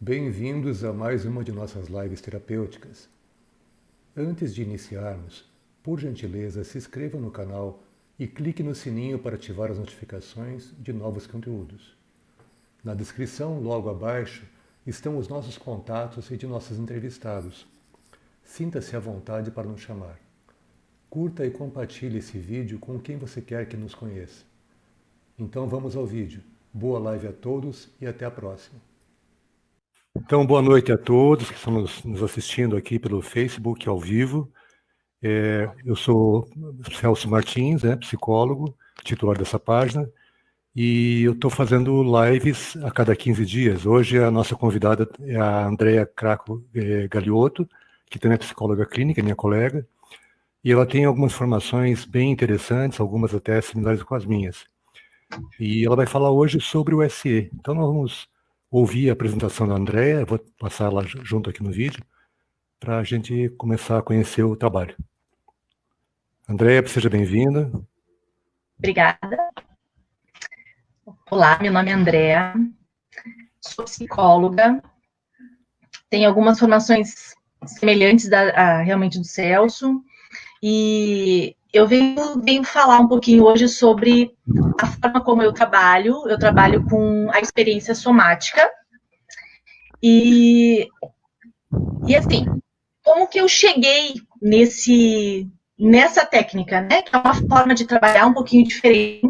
Bem-vindos a mais uma de nossas lives terapêuticas. Antes de iniciarmos, por gentileza, se inscreva no canal e clique no sininho para ativar as notificações de novos conteúdos. Na descrição, logo abaixo, estão os nossos contatos e de nossos entrevistados. Sinta-se à vontade para nos chamar. Curta e compartilhe esse vídeo com quem você quer que nos conheça. Então vamos ao vídeo. Boa live a todos e até a próxima. Então, boa noite a todos que estão nos assistindo aqui pelo Facebook ao vivo. Eu sou Celso Martins, psicólogo, titular dessa página, e eu estou fazendo lives a cada 15 dias. Hoje a nossa convidada é a Andrea Craco Galiotto, que também é psicóloga clínica, minha colega, e ela tem algumas formações bem interessantes, algumas até similares com as minhas. E ela vai falar hoje sobre o SE. Então nós vamos ouvir a apresentação da Andrea, vou passar lá junto aqui no vídeo, para a gente começar a conhecer o trabalho. Andrea, seja bem-vinda. Obrigada. Olá, meu nome é Andrea, sou psicóloga, tenho algumas formações semelhantes realmente do Celso, e eu venho falar um pouquinho hoje sobre a forma como eu trabalho com a experiência somática, e assim, como que eu cheguei nessa técnica, né, que é uma forma de trabalhar um pouquinho diferente.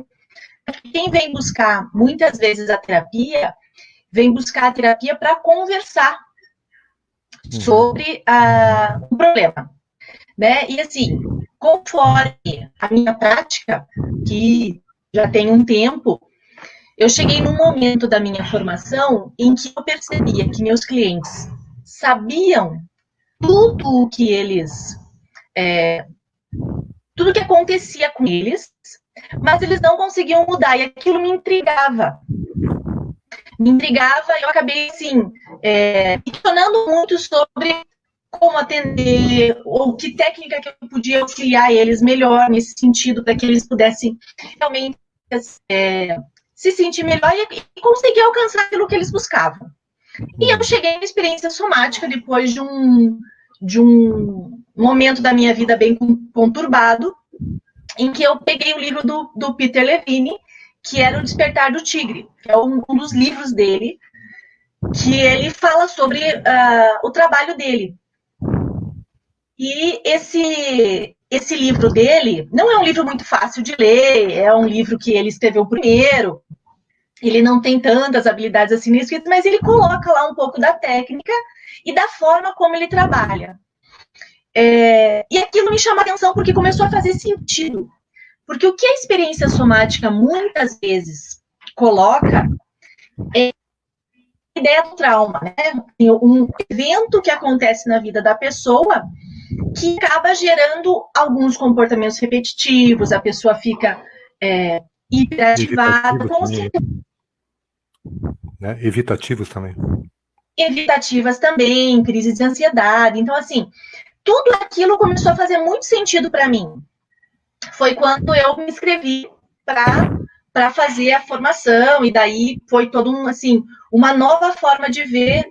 Quem vem buscar, muitas vezes, a terapia, vem buscar a terapia para conversar sobre o problema, né, e assim, conforme a minha prática, que já tem um tempo, eu cheguei num momento da minha formação em que eu percebia que meus clientes sabiam tudo o que tudo que acontecia com eles, mas eles não conseguiam mudar, e aquilo me intrigava. E eu acabei, assim, questionando muito sobre como atender, ou que técnica que eu podia auxiliar eles melhor nesse sentido, para que eles pudessem realmente se sentir melhor e conseguir alcançar aquilo que eles buscavam. E eu cheguei na experiência somática depois de um momento da minha vida bem conturbado, em que eu peguei o livro do Peter Levine, que era O Despertar do Tigre, que é um dos livros dele, que ele fala sobre o trabalho dele. E esse livro dele não é um livro muito fácil de ler, é um livro que ele escreveu primeiro, ele não tem tantas habilidades assim na escrita, mas ele coloca lá um pouco da técnica e da forma como ele trabalha. E aquilo me chama a atenção porque começou a fazer sentido. Porque o que a experiência somática muitas vezes coloca é a ideia do trauma, né? Um evento que acontece na vida da pessoa que acaba gerando alguns comportamentos repetitivos, a pessoa fica hiperativada. Evitativos também. Evitativas também, crises de ansiedade. Então, assim, tudo aquilo começou a fazer muito sentido para mim. Foi quando eu me inscrevi para fazer a formação, e daí foi todo uma nova forma de ver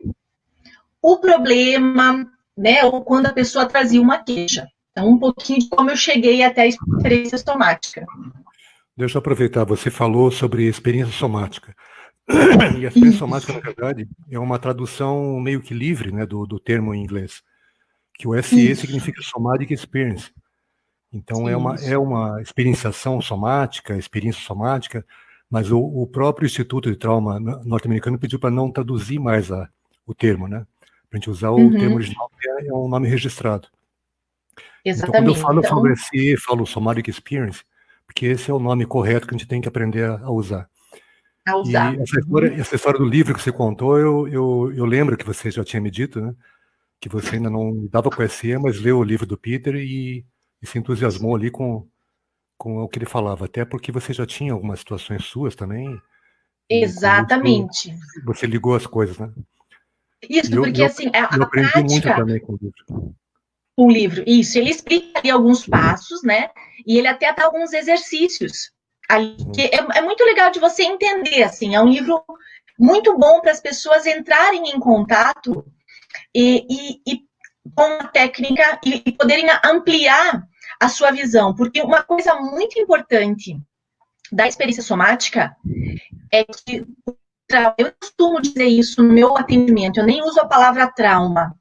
o problema, né, ou quando a pessoa trazia uma queixa. Então, um pouquinho de como eu cheguei até a experiência somática. Deixa eu aproveitar, você falou sobre experiência somática. E a experiência somática, na verdade, é uma tradução meio que livre, né, do termo em inglês, que o SE significa Somatic Experience. Então, é uma experienciação somática, experiência somática, mas o próprio Instituto de Trauma norte-americano pediu para não traduzir mais o termo, né? Para a gente usar o termo original, que é um nome registrado. Exatamente. Então, quando eu falo SE, eu falo Somatic Experience, porque esse é o nome correto que a gente tem que aprender a usar. E essa história do livro que você contou, eu lembro que você já tinha me dito, né? Que você ainda não lidava com SE, mas leu o livro do Peter e se entusiasmou ali com o que ele falava, até porque você já tinha algumas situações suas também. Exatamente. Você ligou as coisas, né? Isso, porque assim, a aprendi prática... muito também com o livro. O livro, isso, ele explica ali alguns passos, né? E ele até dá alguns exercícios ali, que é muito legal de você entender, assim, é um livro muito bom para as pessoas entrarem em contato e com a técnica e poderem ampliar a sua visão, porque uma coisa muito importante da experiência somática é que eu costumo dizer isso no meu atendimento, eu nem uso a palavra trauma,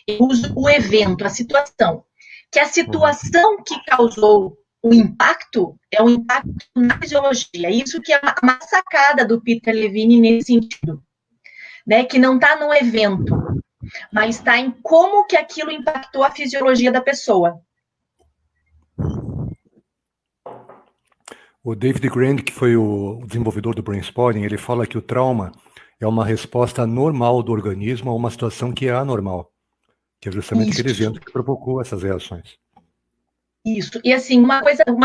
eu uso o evento, a situação, que a situação que causou o impacto é o impacto na fisiologia, isso que é uma sacada do Peter Levine nesse sentido, né, que não está no evento, mas está em como que aquilo impactou a fisiologia da pessoa. O David Grand, que foi o desenvolvedor do Brainspotting, ele fala que o trauma é uma resposta normal do organismo a uma situação que é anormal, que é justamente aquele evento que provocou essas reações. Isso. E assim, uma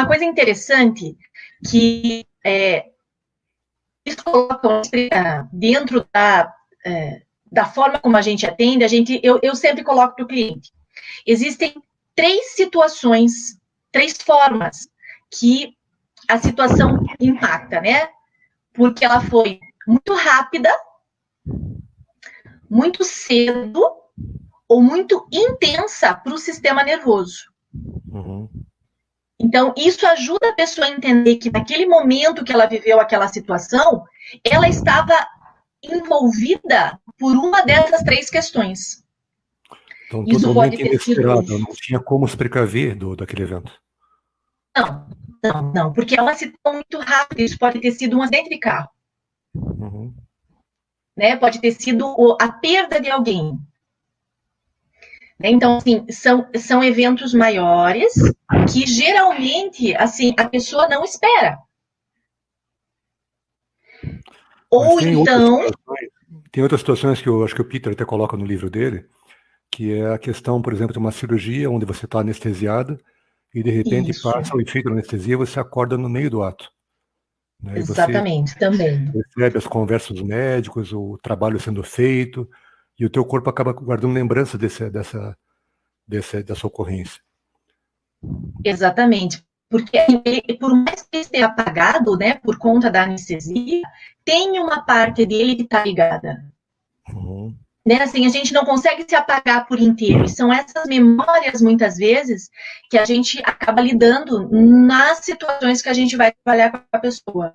coisa interessante que eles colocam dentro da forma como a gente atende, eu sempre coloco para o cliente. Existem 3 situações, 3 formas que a situação impacta, né? Porque ela foi muito rápida, muito cedo ou muito intensa para o sistema nervoso. Então, isso ajuda a pessoa a entender que naquele momento que ela viveu aquela situação, ela estava envolvida por uma dessas 3 questões. Então, totalmente inesperado, não tinha como se precaver daquele evento. Não, porque é uma situação muito rápida, isso pode ter sido um acidente de carro. Né? Pode ter sido a perda de alguém. Então, assim, são eventos maiores que geralmente, assim, a pessoa não espera. Ou então... Tem outras situações que eu acho que o Peter até coloca no livro dele, que é a questão, por exemplo, de uma cirurgia onde você está anestesiado e, de repente, passa o efeito da anestesia e você acorda no meio do ato. Né? Exatamente, também. Recebe as conversas dos médicos, o trabalho sendo feito, e o teu corpo acaba guardando lembrança dessa ocorrência. Exatamente. Porque, por mais que ele esteja apagado, né, por conta da anestesia, tem uma parte dele que está ligada. Né, assim, a gente não consegue se apagar por inteiro. E são essas memórias, muitas vezes, que a gente acaba lidando nas situações que a gente vai trabalhar com a pessoa.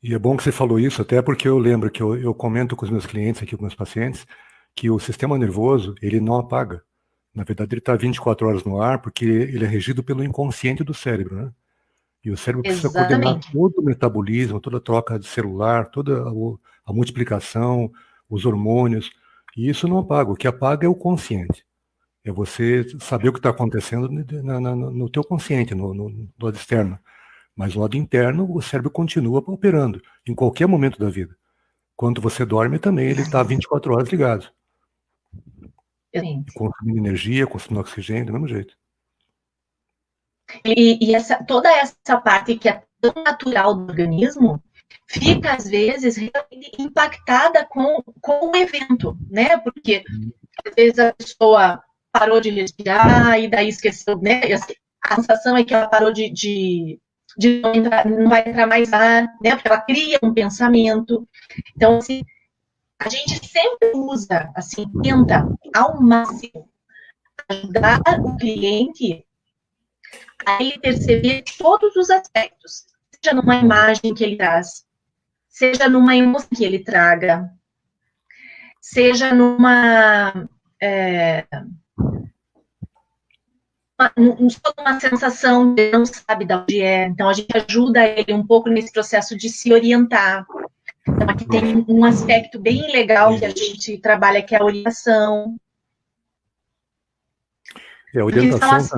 E é bom que você falou isso, até porque eu lembro que eu comento com os meus clientes aqui, com meus pacientes, que o sistema nervoso, ele não apaga. Na verdade, ele está 24 horas no ar porque ele é regido pelo inconsciente do cérebro, né? E o cérebro precisa coordenar todo o metabolismo, toda a troca de celular, toda a multiplicação, os hormônios. E isso não apaga. O que apaga é o consciente. É você saber o que está acontecendo no teu consciente, no lado externo. Mas no lado interno, o cérebro continua operando, em qualquer momento da vida. Quando você dorme também, ele está 24 horas ligado. Consumindo energia, consumindo oxigênio, do mesmo jeito. E toda essa parte que é tão natural do organismo fica, às vezes, realmente impactada com o evento, né? Porque, às vezes, a pessoa parou de respirar e daí esqueceu, né? A sensação é que ela parou de não vai entrar mais ar, né? Porque ela cria um pensamento. Então, assim, a gente sempre usa, assim, tenta ao máximo ajudar o cliente a ele perceber todos os aspectos, seja numa imagem que ele traz, seja numa emoção que ele traga, seja numa sensação de não sabe de onde é. Então, a gente ajuda ele um pouco nesse processo de se orientar. Então, aqui tem um aspecto bem legal que a gente trabalha, que é a orientação. A orientação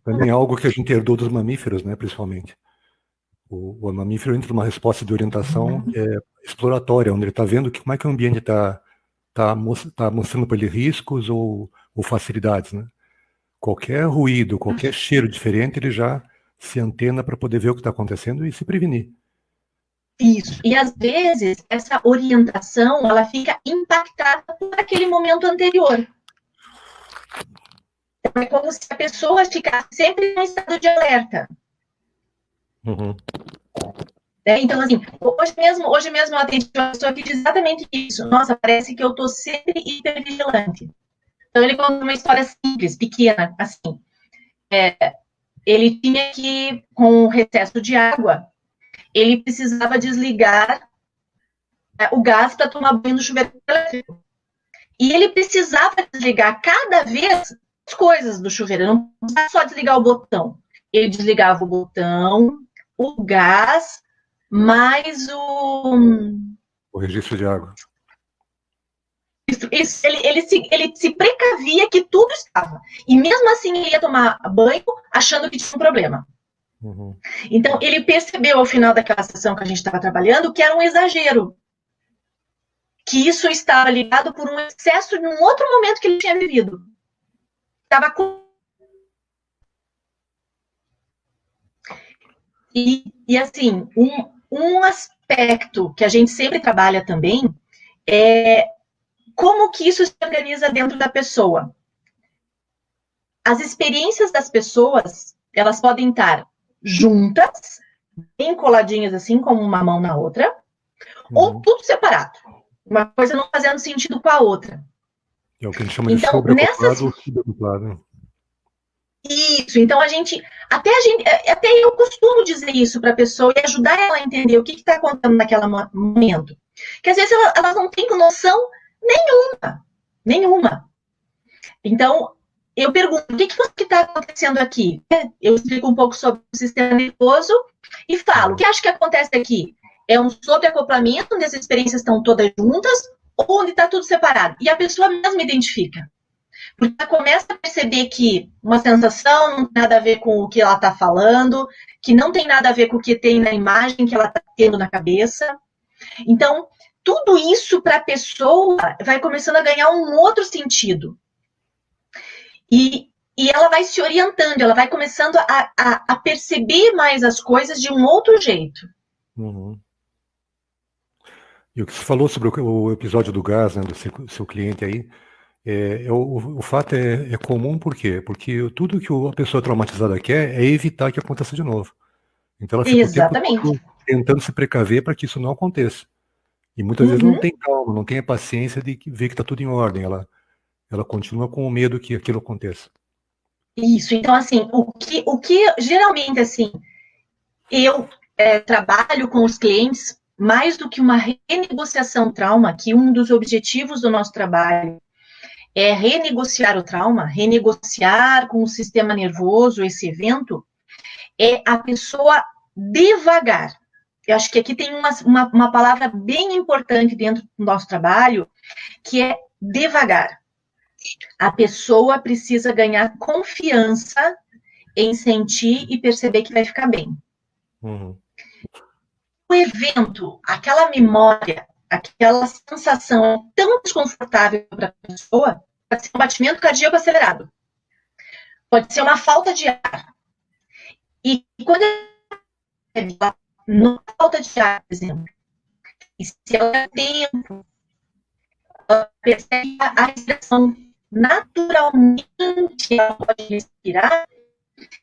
também é algo que a gente herdou dos mamíferos, né, principalmente. O mamífero entra numa resposta de orientação exploratória, onde ele está vendo como é que o ambiente está mostrando para ele riscos ou facilidades, né? Qualquer ruído, qualquer cheiro diferente, ele já se antena para poder ver o que está acontecendo e se prevenir. Isso. E às vezes essa orientação ela fica impactada por aquele momento anterior. É como se a pessoa ficasse sempre em estado de alerta. Né? Então, assim, hoje mesmo eu atendi uma pessoa que diz exatamente isso. Nossa, parece que eu estou sempre hipervigilante. Então, ele conta uma história simples, pequena, assim. Ele tinha que, com o recesso de água, ele precisava desligar o gás para tomar banho no chuveiro elétrico. E ele precisava desligar cada vez as coisas do chuveiro, não precisava só desligar o botão. Ele desligava o botão, o gás, mais O registro de água. Isso, ele se precavia que tudo estava. E mesmo assim ele ia tomar banho achando que tinha um problema. Uhum. Então ele percebeu ao final daquela sessão que a gente estava trabalhando que era um exagero. Que isso estava ligado por um excesso de um outro momento que ele tinha vivido. Estava com... E assim, um aspecto que a gente sempre trabalha também é como que isso se organiza dentro da pessoa. As experiências das pessoas, elas podem estar juntas, bem coladinhas assim, como uma mão na outra, ou tudo separado. Uma coisa não fazendo sentido com a outra. É o que a gente chama de sobreacoplado ou subacoplado. Isso, então até eu costumo dizer isso para a pessoa e ajudar ela a entender o que está acontecendo naquele momento. Que às vezes elas não têm noção nenhuma. Então, eu pergunto, o que está acontecendo aqui? Eu explico um pouco sobre o sistema nervoso e falo, o que acho que acontece aqui? É um sobreacoplamento, onde as experiências estão todas juntas, ou onde está tudo separado? E a pessoa mesma identifica. Porque ela começa a perceber que uma sensação não tem nada a ver com o que ela está falando, que não tem nada a ver com o que tem na imagem que ela está tendo na cabeça. Então, tudo isso para a pessoa vai começando a ganhar um outro sentido. E ela vai se orientando, ela vai começando a perceber mais as coisas de um outro jeito. Uhum. E o que você falou sobre o episódio do gás, né, do seu cliente aí, o fato é comum por quê? Porque tudo que a pessoa traumatizada quer é evitar que aconteça de novo. Então ela fica o tempo todo tentando se precaver para que isso não aconteça. E muitas vezes não tem calma, não tem a paciência de ver que está tudo em ordem. Ela continua com o medo que aquilo aconteça. Isso, então assim, o que geralmente assim, eu trabalho com os clientes mais do que uma renegociação trauma, que um dos objetivos do nosso trabalho é renegociar o trauma, renegociar com o sistema nervoso esse evento, é a pessoa devagar. Eu acho que aqui tem uma palavra bem importante dentro do nosso trabalho, que é devagar. A pessoa precisa ganhar confiança em sentir e perceber que vai ficar bem. Uhum. O evento, aquela memória, aquela sensação é tão desconfortável para a pessoa, pode ser um batimento cardíaco acelerado, pode ser uma falta de ar. E quando ela não falta de ar, por exemplo, e se ela tem tempo, ela percebe a respiração naturalmente, ela pode respirar,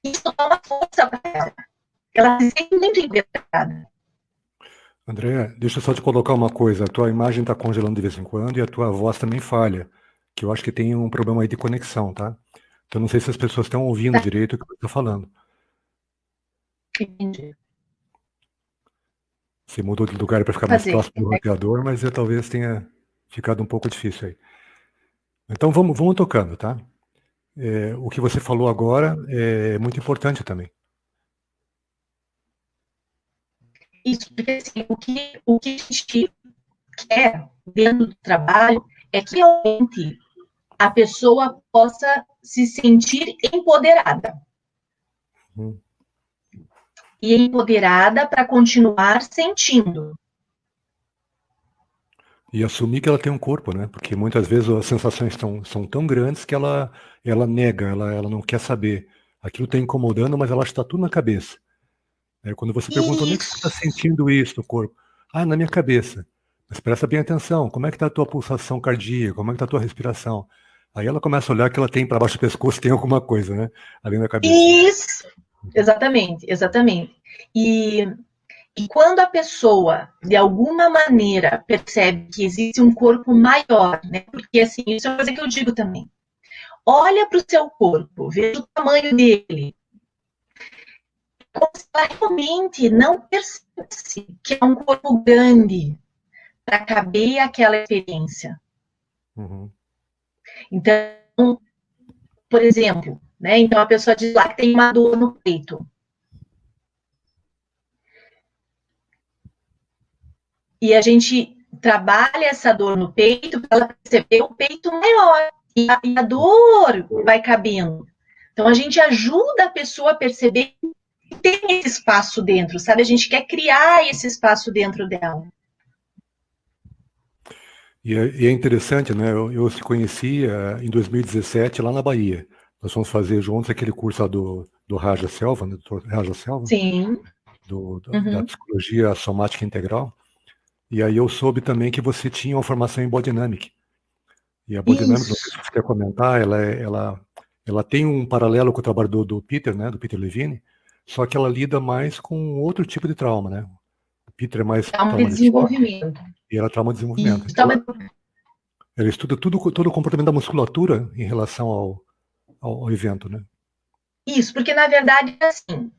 isso dá uma força para ela. Ela se sente muito empoderada. André, deixa eu só te colocar uma coisa. A tua imagem está congelando de vez em quando e a tua voz também falha, que eu acho que tem um problema aí de conexão, tá? Então não sei se as pessoas estão ouvindo direito o que eu estou falando. Entendi. Você mudou de lugar para ficar mais próximo do roteador, mas talvez tenha ficado um pouco difícil aí. Então vamos tocando, tá? O que você falou agora é muito importante também. Isso, porque assim, o que a gente quer dentro do trabalho é que realmente a pessoa possa se sentir empoderada. E empoderada para continuar sentindo. E assumir que ela tem um corpo, né? Porque muitas vezes as sensações são tão grandes que ela nega, ela não quer saber. Aquilo está incomodando, mas ela está tudo na cabeça. Quando você pergunta onde é que você está sentindo isso no corpo? Ah, na minha cabeça. Mas presta bem atenção, como é que está a tua pulsação cardíaca? Como é que está a tua respiração? Aí ela começa a olhar que ela tem para baixo do pescoço, tem alguma coisa, né? Ali na cabeça. Isso! Exatamente. E E quando a pessoa, de alguma maneira, percebe que existe um corpo maior, né? Porque, assim, isso é uma coisa que eu digo também. Olha para o seu corpo, veja o tamanho dele. Como se ela realmente não percebesse que é um corpo grande para caber aquela experiência. Uhum. Então, por exemplo, né? Então a pessoa diz lá que tem uma dor no peito. E a gente trabalha essa dor no peito para ela perceber o peito maior. E a dor vai cabendo. Então a gente ajuda a pessoa a perceber que tem esse espaço dentro, sabe? A gente quer criar esse espaço dentro dela. E é interessante, né? Eu se conheci em 2017 lá na Bahia. Nós fomos fazer juntos aquele curso lá do Raja Selva, né? Do Raja Selva, Sim. da psicologia somática integral. E aí eu soube também que você tinha uma formação em Body Dynamic. E a Body Dynamic, não sei se Isso. você quer comentar, ela tem um paralelo com o trabalho do Peter, né? Do Peter Levine, só que ela lida mais com outro tipo de trauma, né? O Peter é mais É um trauma de choque desenvolvimento. e ela é trauma de desenvolvimento. Isso. Então, ela estuda todo o comportamento da musculatura em relação ao evento, né? Isso, porque na verdade é assim,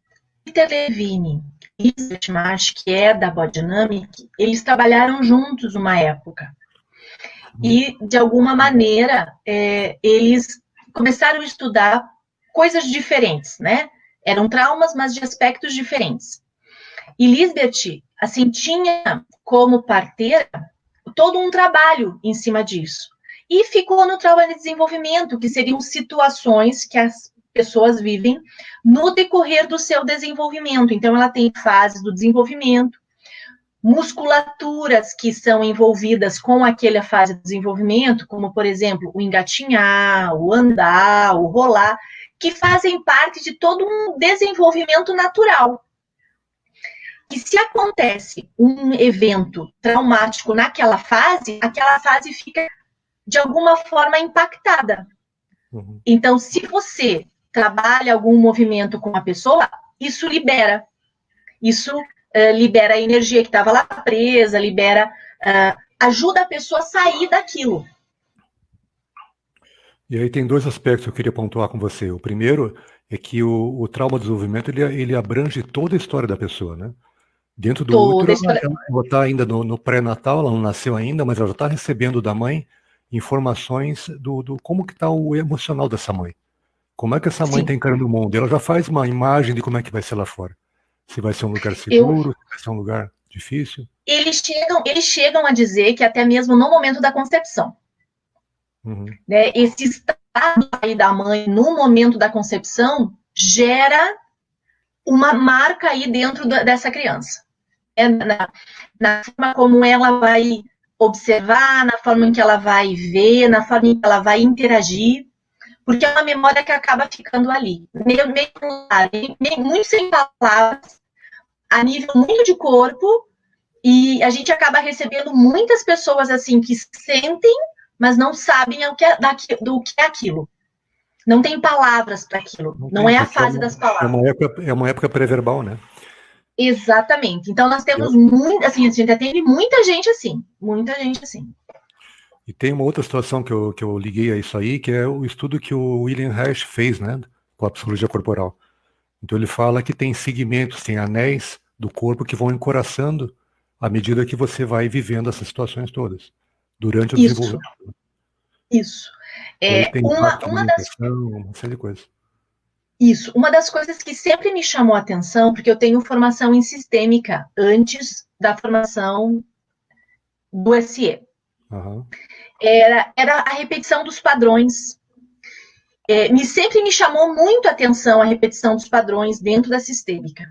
Peter Levine e Elizabeth Marsh, que é da Body Dynamic, eles trabalharam juntos uma época. E, de alguma maneira, eles começaram a estudar coisas diferentes, né? Eram traumas, mas de aspectos diferentes. E Lisbeth, assim, tinha como parteira todo um trabalho em cima disso. E ficou no trauma de desenvolvimento, que seriam situações que as pessoas vivem no decorrer do seu desenvolvimento. Então, ela tem fases do desenvolvimento, musculaturas que são envolvidas com aquela fase de desenvolvimento, como, por exemplo, o engatinhar, o andar, o rolar, que fazem parte de todo um desenvolvimento natural. E se acontece um evento traumático naquela fase, aquela fase fica, de alguma forma, impactada. Uhum. Então, se você trabalha algum movimento com a pessoa, isso libera. Isso libera a energia que estava lá presa, ajuda a pessoa a sair daquilo. E aí tem dois aspectos que eu queria pontuar com você. O primeiro é que o trauma de desenvolvimento ele abrange toda a história da pessoa, né? Dentro do Toda útero, a história. ela está ainda no pré-natal, ela não nasceu ainda, mas ela já está recebendo da mãe informações do como que está o emocional dessa mãe. Como é que essa mãe está Sim. encarando o mundo? Ela já faz uma imagem de como é que vai ser lá fora. Se vai ser um lugar Eu, seguro, se vai ser um lugar difícil. eles chegam a dizer que até mesmo no momento da concepção, Uhum. né, esse estado aí da mãe no momento da concepção gera uma marca aí dentro dessa criança. Na forma como ela vai observar, na forma em que ela vai ver, na forma em que ela vai interagir, porque é uma memória que acaba ficando ali, meio muito sem palavras, a nível muito de corpo, e a gente acaba recebendo muitas pessoas assim que sentem, mas não sabem do que é aquilo. Não tem palavras para aquilo. Não é a fase das palavras. É uma época pré-verbal, né? Exatamente. Então nós temos assim, a gente atende muita gente assim. Muita gente assim. E tem uma outra situação que eu liguei a isso aí, que é o estudo que o William Reich fez, né? Com a psicologia corporal. Então ele fala que tem segmentos, tem anéis do corpo que vão encoraçando à medida que você vai vivendo essas situações todas, durante o desenvolvimento. Isso. Então, ele tem impacto na alimentação, uma série de coisas. Isso. Uma das coisas que sempre me chamou a atenção, porque eu tenho formação em sistêmica antes da formação do SE, era a repetição dos padrões. Sempre me chamou muito a atenção a repetição dos padrões dentro da sistêmica.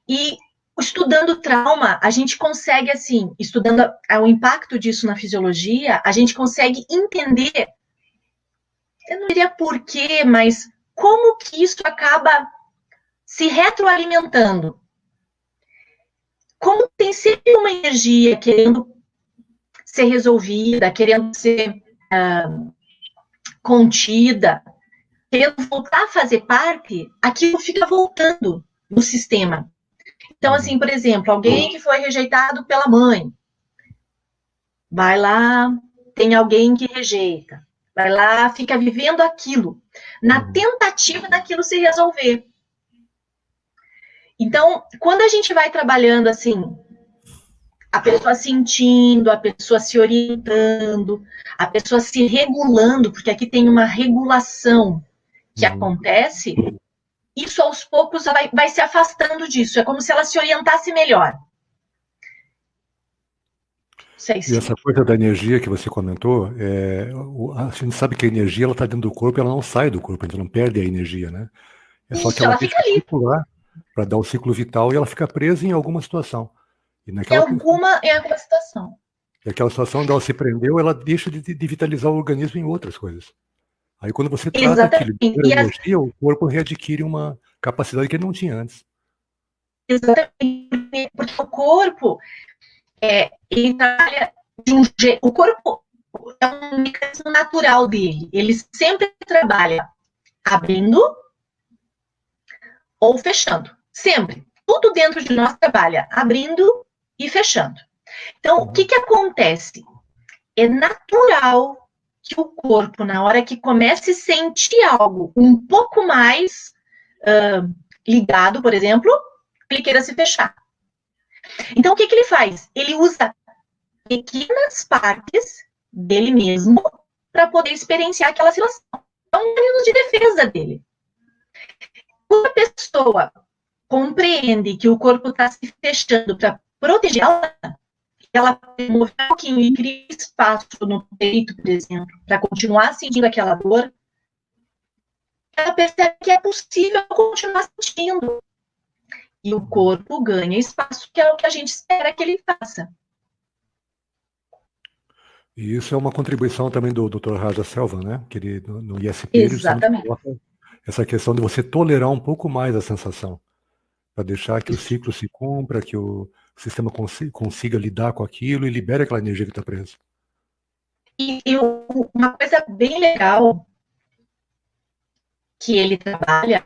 E estudando trauma, a gente consegue, assim, estudando o impacto disso na fisiologia, a gente consegue entender, eu não diria porquê, mas como que isso acaba se retroalimentando. Como tem sempre uma energia querendo ser resolvida, querendo ser contida, querendo voltar a fazer parte, aquilo fica voltando no sistema. Então, assim, por exemplo, alguém que foi rejeitado pela mãe, vai lá, tem alguém que rejeita, vai lá, fica vivendo aquilo, na tentativa daquilo se resolver. Então, quando a gente vai trabalhando assim, a pessoa sentindo, a pessoa se orientando, a pessoa se regulando, porque aqui tem uma regulação que acontece, isso aos poucos vai se afastando disso. É como se ela se orientasse melhor. Sei se... E essa coisa da energia que você comentou, a gente sabe que a energia ela está dentro do corpo, ela não sai do corpo, a gente não perde a energia, né? É só Isso, que ela fica deixa ali. circular para dar o ciclo vital e ela fica presa em alguma situação. E Em alguma situação. E aquela situação onde ela se prendeu, ela deixa de vitalizar o organismo em outras coisas. Aí quando você trata aquilo de energia, o corpo readquire uma capacidade que ele não tinha antes. Exatamente, porque o corpo, ele trabalha de um jeito, o corpo é um mecanismo natural dele, ele sempre trabalha abrindo ou fechando, sempre. Tudo dentro de nós trabalha abrindo e fechando. Então, o que acontece? É natural que o corpo, na hora que comece a sentir algo um pouco mais ligado, por exemplo, ele queira se fechar. Então, o que ele faz? Ele usa pequenas partes dele mesmo para poder experienciar aquela situação. É um mecanismo de defesa dele. Quando a pessoa compreende que o corpo está se fechando para proteger ela move um pouquinho e cria espaço no peito, por exemplo, para continuar sentindo aquela dor, ela percebe que é possível continuar sentindo. E o corpo ganha espaço, que é o que a gente espera que ele faça. E isso é uma contribuição também do Dr. Raja Selva, né? Que ele, no ISP, Exatamente. ele coloca essa questão de você tolerar um pouco mais a sensação, para deixar que o ciclo se cumpra, que o sistema consiga lidar com aquilo e libere aquela energia que está presa. E uma coisa bem legal que ele trabalha,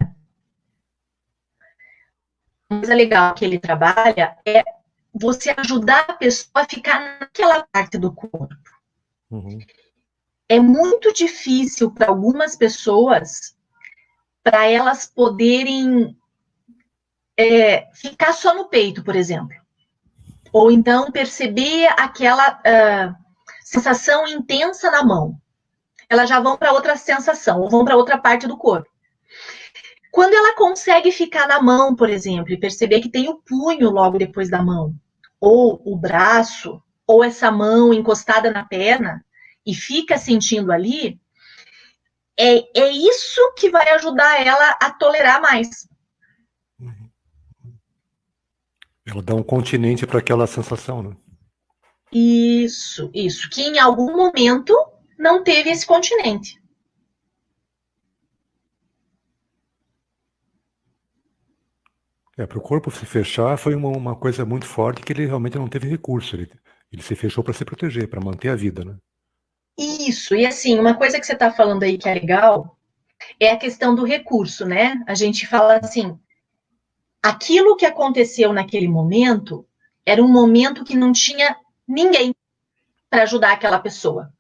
é você ajudar a pessoa a ficar naquela parte do corpo. É muito difícil para algumas pessoas, para elas poderem ficar só no peito, por exemplo. Ou então perceber aquela sensação intensa na mão. Elas já vão para outra sensação, ou vão para outra parte do corpo. Quando ela consegue ficar na mão, por exemplo, e perceber que tem o punho logo depois da mão, ou o braço, ou essa mão encostada na perna, e fica sentindo ali, é isso que vai ajudar ela a tolerar mais. Ela dá um continente para aquela sensação, né? Isso, que em algum momento não teve esse continente. Para o corpo se fechar foi uma coisa muito forte que ele realmente não teve recurso. Ele se fechou para se proteger, para manter a vida, né? Isso, e assim, uma coisa que você está falando aí que é legal é a questão do recurso, né? A gente fala assim, aquilo que aconteceu naquele momento era um momento que não tinha ninguém para ajudar aquela pessoa.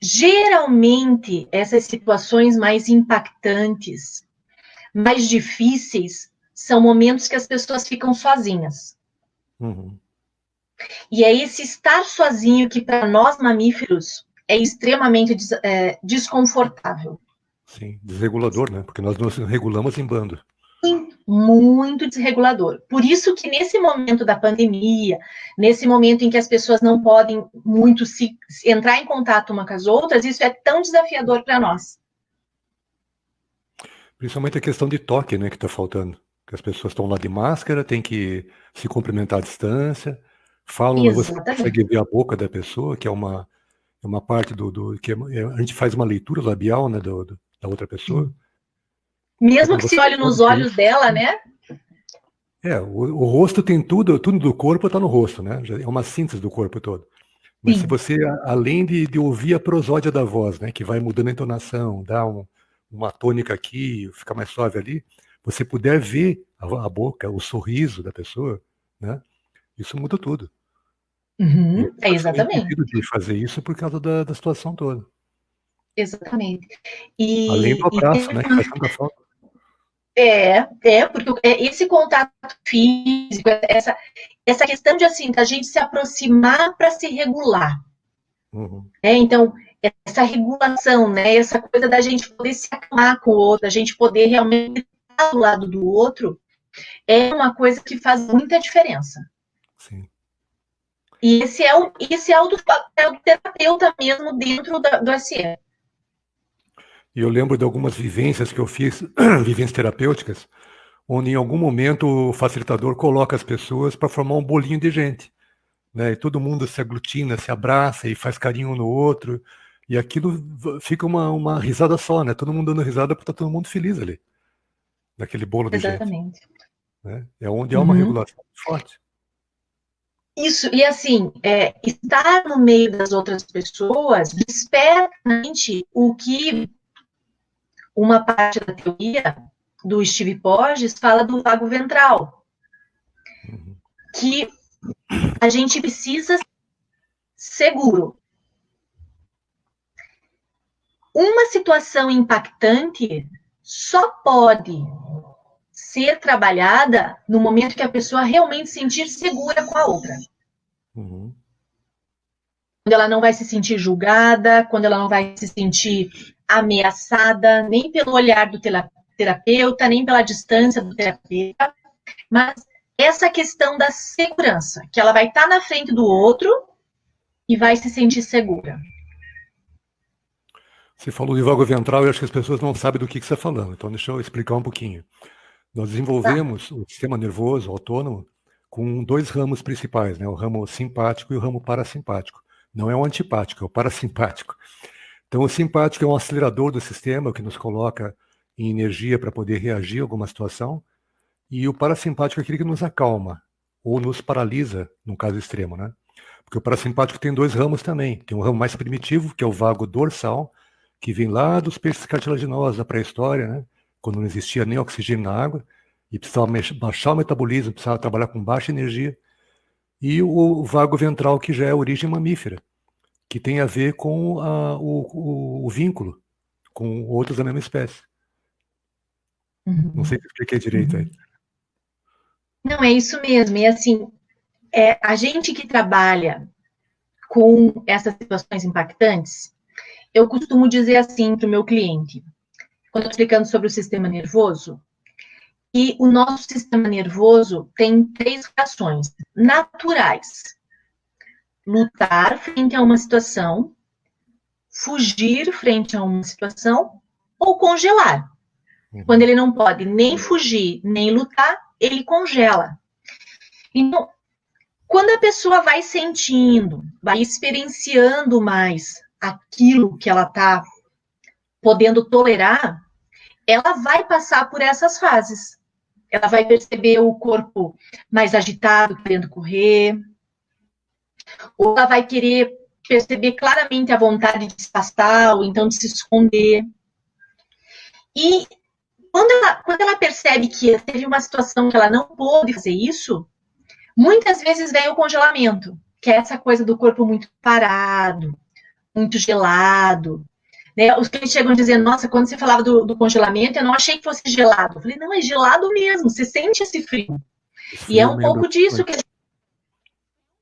Geralmente, essas situações mais impactantes, mais difíceis, são momentos que as pessoas ficam sozinhas. E é esse estar sozinho que, para nós mamíferos, é extremamente desconfortável. Sim, desregulador, né? Porque nós nos regulamos em bando. Muito desregulador. Por isso que nesse momento da pandemia, nesse momento em que as pessoas não podem muito entrar em contato uma com as outras, isso é tão desafiador para nós. Principalmente a questão de toque, né, que está faltando. Que as pessoas estão lá de máscara, tem que se cumprimentar à distância, falam, mas você não consegue ver a boca da pessoa, que é uma parte que a gente faz uma leitura labial, né, da outra pessoa. Mesmo que se olhe nos olhos dela, né? O rosto tem tudo do corpo está no rosto, né? É uma síntese do corpo todo. Mas se você, além de ouvir a prosódia da voz, né, que vai mudando a entonação, dá uma tônica aqui, fica mais suave ali, você puder ver a boca, o sorriso da pessoa, né? Isso muda tudo. E as pessoas são Exatamente. impedidas de fazer isso por causa da situação toda. Exatamente. Além do E abraço, né? Que faz tanta falta. porque esse contato físico, essa questão de assim, da gente se aproximar para se regular. Uhum. Então, essa regulação, né? Essa coisa da gente poder se acalmar com o outro, a gente poder realmente estar do lado do outro, é uma coisa que faz muita diferença. Sim. E esse é o papel do terapeuta mesmo dentro do SE. E eu lembro de algumas vivências que eu fiz, vivências terapêuticas, onde em algum momento o facilitador coloca as pessoas para formar um bolinho de gente, né? E todo mundo se aglutina, se abraça e faz carinho um no outro, e aquilo fica uma risada só, né? Todo mundo dando risada porque tá todo mundo feliz ali, naquele bolo de gente, Exatamente. né? É onde há uma regulação forte. Isso, e assim, estar no meio das outras pessoas desperta na gente o que uma parte da teoria do Steve Porges fala do vago ventral, que a gente precisa ser seguro. Uma situação impactante só pode ser trabalhada no momento que a pessoa realmente se sentir segura com a outra. Uhum. Quando ela não vai se sentir julgada, quando ela não vai se sentir ameaçada, nem pelo olhar do terapeuta, nem pela distância do terapeuta, mas essa questão da segurança, que ela vai estar na frente do outro e vai se sentir segura. Você falou de vago ventral e acho que as pessoas não sabem do que você está falando, então deixa eu explicar um pouquinho. Nós desenvolvemos o sistema nervoso autônomo com dois ramos principais, né? O ramo simpático e o ramo parasimpático. Não é o antipático, é o parasimpático. Então, o simpático é um acelerador do sistema que nos coloca em energia para poder reagir a alguma situação, e o parasimpático é aquele que nos acalma ou nos paralisa, num caso extremo, né? Porque o parasimpático tem dois ramos também. Tem um ramo mais primitivo, que é o vago dorsal, que vem lá dos peixes cartilaginosos da pré-história, né? Quando não existia nem oxigênio na água, e precisava baixar o metabolismo, precisava trabalhar com baixa energia. E o vago ventral, que já é a origem mamífera, que tem a ver com o vínculo com outros da mesma espécie. Não sei se expliquei direito aí. Não, é isso mesmo. E assim, a gente que trabalha com essas situações impactantes, eu costumo dizer assim para o meu cliente, quando eu estou explicando sobre o sistema nervoso, que o nosso sistema nervoso tem 3 reações naturais: lutar frente a uma situação, fugir frente a uma situação ou congelar. Quando ele não pode nem fugir, nem lutar, ele congela. Então, quando a pessoa vai sentindo, vai experienciando mais aquilo que ela está podendo tolerar, ela vai passar por essas fases. Ela vai perceber o corpo mais agitado, querendo correr, ou ela vai querer perceber claramente a vontade de se afastar, ou então de se esconder. E quando ela percebe que teve uma situação que ela não pôde fazer isso, muitas vezes vem o congelamento, que é essa coisa do corpo muito parado, muito gelado. Né? Os clientes chegam dizendo, nossa, quando você falava do congelamento, eu não achei que fosse gelado. Eu falei, não, é gelado mesmo, você sente esse frio. E é um pouco disso que a gente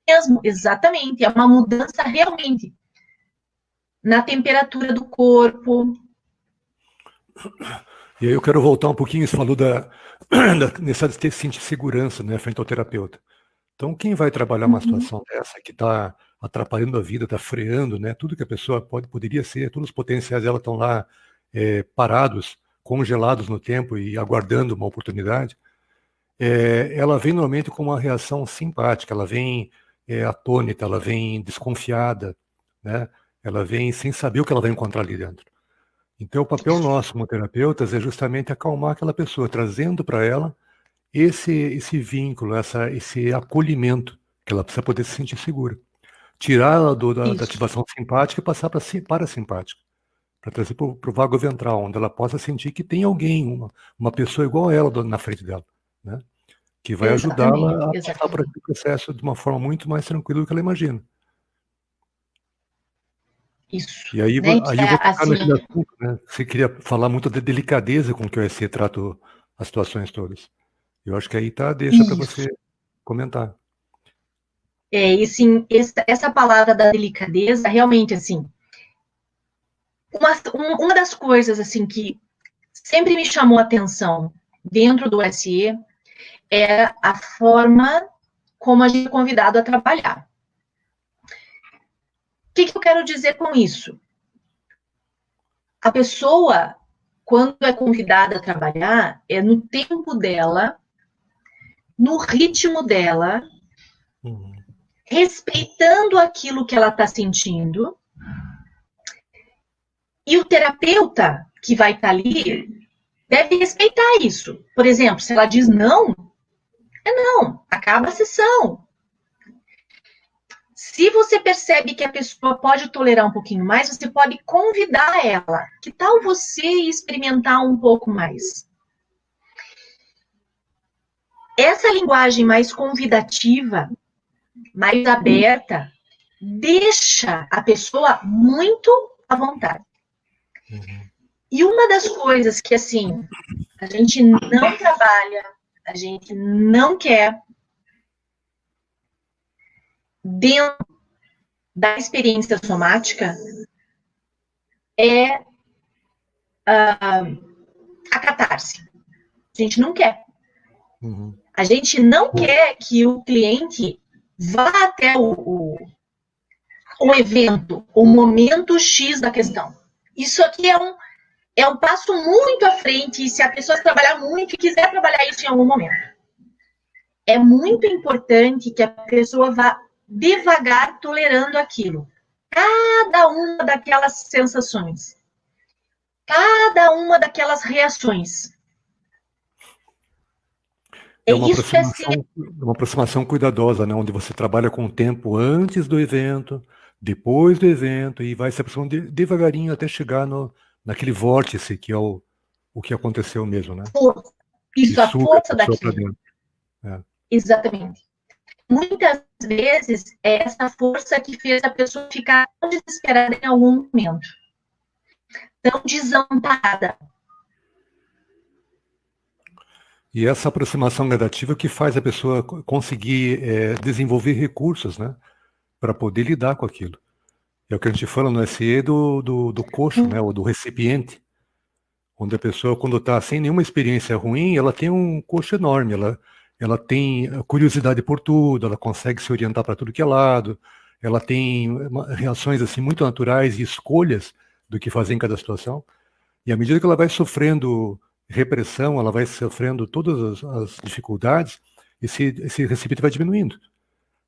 mesmo, exatamente, é uma mudança realmente na temperatura do corpo. E aí eu quero voltar um pouquinho, você falou da necessidade de sentir segurança, né, frente ao terapeuta. Então, quem vai trabalhar uma situação dessa, que está atrapalhando a vida, está freando, né, tudo que a pessoa poderia ser, todos os potenciais dela estão lá parados, congelados no tempo e aguardando uma oportunidade, ela vem normalmente com uma reação simpática, ela vem atônita, ela vem desconfiada, né, ela vem sem saber o que ela vai encontrar ali dentro. Então, o papel nosso como terapeutas é justamente acalmar aquela pessoa, trazendo para ela esse vínculo, esse acolhimento, que ela precisa poder se sentir segura. Tirá-la da ativação simpática e passar para parasimpática, para trazer para o vago ventral, onde ela possa sentir que tem alguém, uma pessoa igual a ela na frente dela, né? Que vai ajudá-la a passar por aquele processo de uma forma muito mais tranquila do que ela imagina. Isso. E aí, né? aí eu vou tocar naquele assunto, né? Você queria falar muito da delicadeza com que o EC trata as situações todas. Eu acho que aí deixa para você comentar. E sim, essa palavra da delicadeza, realmente, assim, uma das coisas, assim, que sempre me chamou a atenção dentro do SE é a forma como a gente é convidado a trabalhar. O que eu quero dizer com isso? A pessoa, quando é convidada a trabalhar, é no tempo dela, no ritmo dela, respeitando aquilo que ela está sentindo. E o terapeuta que vai estar ali deve respeitar isso. Por exemplo, se ela diz não, é não, acaba a sessão. Se você percebe que a pessoa pode tolerar um pouquinho mais, você pode convidar ela. Que tal você experimentar um pouco mais? Essa linguagem mais convidativa, mais aberta, deixa a pessoa muito à vontade. E uma das coisas que, assim, a gente não trabalha, a gente não quer, dentro da experiência somática, é a catarse. A gente não quer. A gente não quer que o cliente vá até o evento, o momento X da questão. Isso aqui é um passo muito à frente, e se a pessoa trabalhar muito e quiser trabalhar isso em algum momento. É muito importante que a pessoa vá devagar tolerando aquilo. Cada uma daquelas sensações. Cada uma daquelas reações. É uma aproximação cuidadosa, né? Onde você trabalha com o tempo antes do evento, depois do evento, e vai se aproximando devagarinho até chegar naquele vórtice que é o que aconteceu mesmo, né? Isso, a força daquilo. Exatamente. Muitas vezes é essa força que fez a pessoa ficar tão desesperada em algum momento. Tão desamparada. E essa aproximação gradativa que faz a pessoa conseguir desenvolver recursos, né? Para poder lidar com aquilo. É o que a gente fala no SE do coxo, né? Ou do recipiente. Onde a pessoa, quando está sem nenhuma experiência ruim, ela tem um coxo enorme, ela tem curiosidade por tudo, ela consegue se orientar para tudo que é lado, ela tem reações assim muito naturais e escolhas do que fazer em cada situação. E à medida que ela vai sofrendo repressão, ela vai sofrendo todas as dificuldades, esse recipiente vai diminuindo,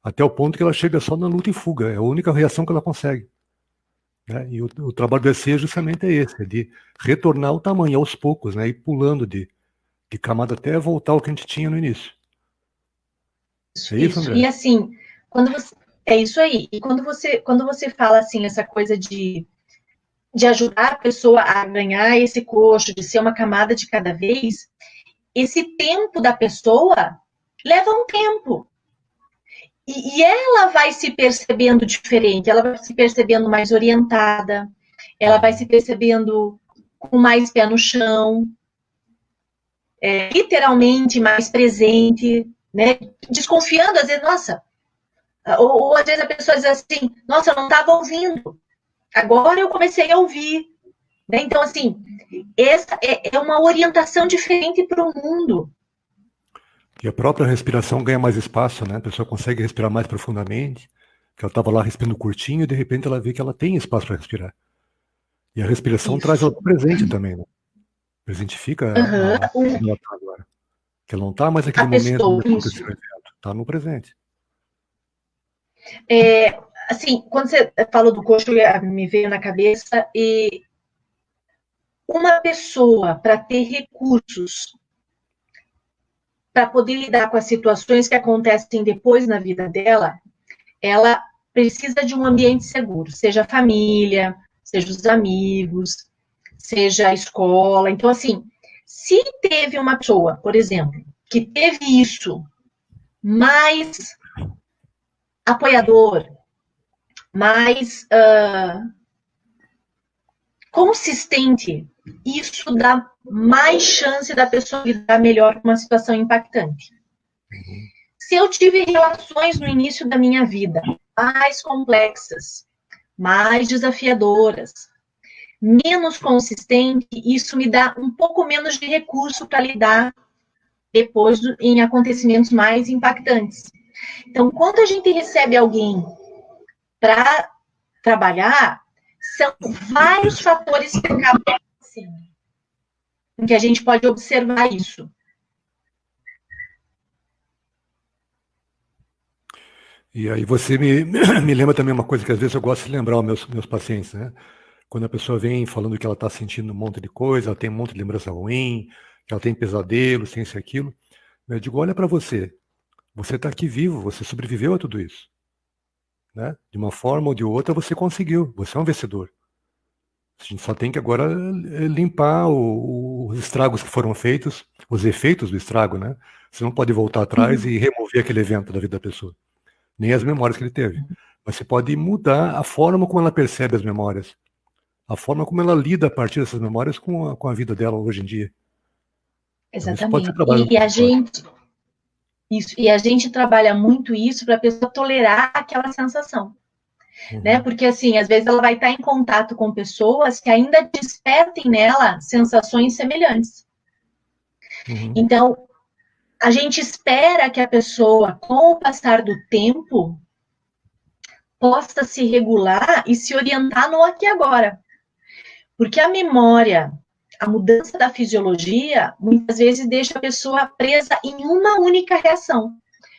até o ponto que ela chega só na luta e fuga, é a única reação que ela consegue. Né? E o trabalho do EC justamente é esse, é de retornar ao tamanho aos poucos, né? E pulando de camada até voltar ao que a gente tinha no início. É isso, André? E assim, é isso aí. E quando você fala assim, essa coisa de ajudar a pessoa a ganhar esse coxo, de ser uma camada de cada vez, esse tempo da pessoa leva um tempo. E ela vai se percebendo diferente, ela vai se percebendo mais orientada, ela vai se percebendo com mais pé no chão, literalmente mais presente, né? Desconfiando, às vezes, nossa, ou às vezes a pessoa diz assim, nossa, eu não estava ouvindo, agora eu comecei a ouvir. Né? Então, assim, essa é uma orientação diferente para o mundo. E a própria respiração ganha mais espaço, né? A pessoa consegue respirar mais profundamente, que ela estava lá respirando curtinho e de repente ela vê que ela tem espaço para respirar. E a respiração traz ela para o presente também, né? Presentifica a ela tá agora. Que ela não está mais naquele momento onde aconteceu o evento, está no presente. Assim, quando você falou do coxo, me veio na cabeça, e uma pessoa, para ter recursos, para poder lidar com as situações que acontecem depois na vida dela, ela precisa de um ambiente seguro, seja a família, seja os amigos, seja a escola. Então, assim, se teve uma pessoa, por exemplo, que teve isso mais apoiador, mais consistente, isso dá mais chance da pessoa lidar melhor com uma situação impactante. Se eu tive relações no início da minha vida mais complexas, mais desafiadoras, menos consistente, isso me dá um pouco menos de recurso para lidar depois em acontecimentos mais impactantes. Então, quando a gente recebe alguém para trabalhar, são vários fatores que acabam acontecendo, em que a gente pode observar isso. E aí você me lembra também uma coisa que às vezes eu gosto de lembrar aos meus pacientes, né? Quando a pessoa vem falando que ela está sentindo um monte de coisa, ela tem um monte de lembrança ruim, que ela tem pesadelos, tem isso e aquilo, eu digo, olha para você está aqui vivo, você sobreviveu a tudo isso. Né? De uma forma ou de outra você conseguiu, você é um vencedor. A gente só tem que agora limpar os estragos que foram feitos, os efeitos do estrago, né? Você não pode voltar atrás e remover aquele evento da vida da pessoa, nem as memórias que ele teve. Mas você pode mudar a forma como ela percebe as memórias, a forma como ela lida a partir dessas memórias com a vida dela hoje em dia. Exatamente. Então, e a gente... Isso, e a gente trabalha muito isso para a pessoa tolerar aquela sensação. Né? Porque, assim, às vezes ela vai estar em contato com pessoas que ainda despertem nela sensações semelhantes. Então, a gente espera que a pessoa, com o passar do tempo, possa se regular e se orientar no aqui e agora. Porque a memória, a mudança da fisiologia, muitas vezes deixa a pessoa presa em uma única reação.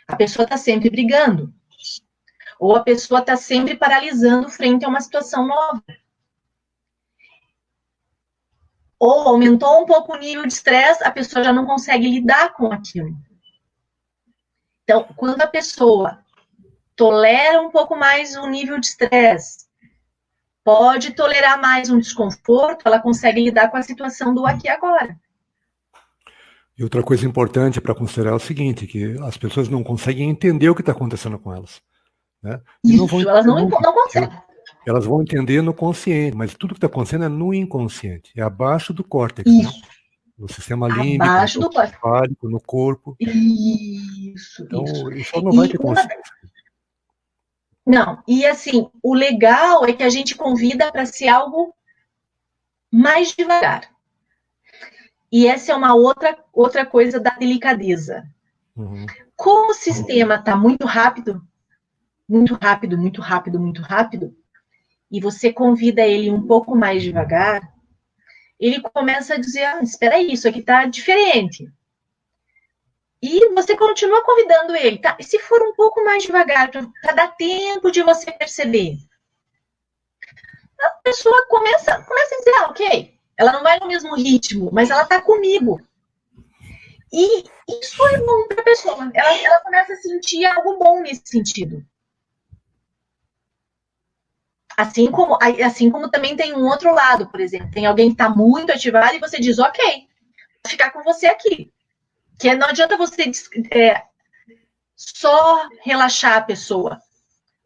A pessoa está sempre brigando. Ou a pessoa está sempre paralisando frente a uma situação nova. Ou aumentou um pouco o nível de estresse, a pessoa já não consegue lidar com aquilo. Então, quando a pessoa tolera um pouco mais o nível de estresse, pode tolerar mais um desconforto, ela consegue lidar com a situação do aqui e agora. E outra coisa importante para considerar é o seguinte, que as pessoas não conseguem entender o que está acontecendo com elas. Né? Isso, elas não conseguem. Elas vão entender no consciente, mas tudo que está acontecendo é no inconsciente, é abaixo do córtex, né? No sistema límbico, abaixo do córtex, no corpo. Isso, então, isso. Só não vai ter consciência. Não, e assim, o legal é que a gente convida para ser algo mais devagar. E essa é uma outra coisa da delicadeza. Como o sistema está muito rápido, muito rápido, muito rápido, muito rápido, e você convida ele um pouco mais devagar, ele começa a dizer, espera aí, isso aqui está diferente. E você continua convidando ele, tá? E se for um pouco mais devagar, para dar tempo de você perceber, a pessoa começa a dizer, ok, ela não vai no mesmo ritmo, mas ela está comigo. E isso é bom para a pessoa. Ela começa a sentir algo bom nesse sentido. Assim como também tem um outro lado, por exemplo, tem alguém que está muito ativado e você diz, ok, vou ficar com você aqui. Que não adianta você só relaxar a pessoa,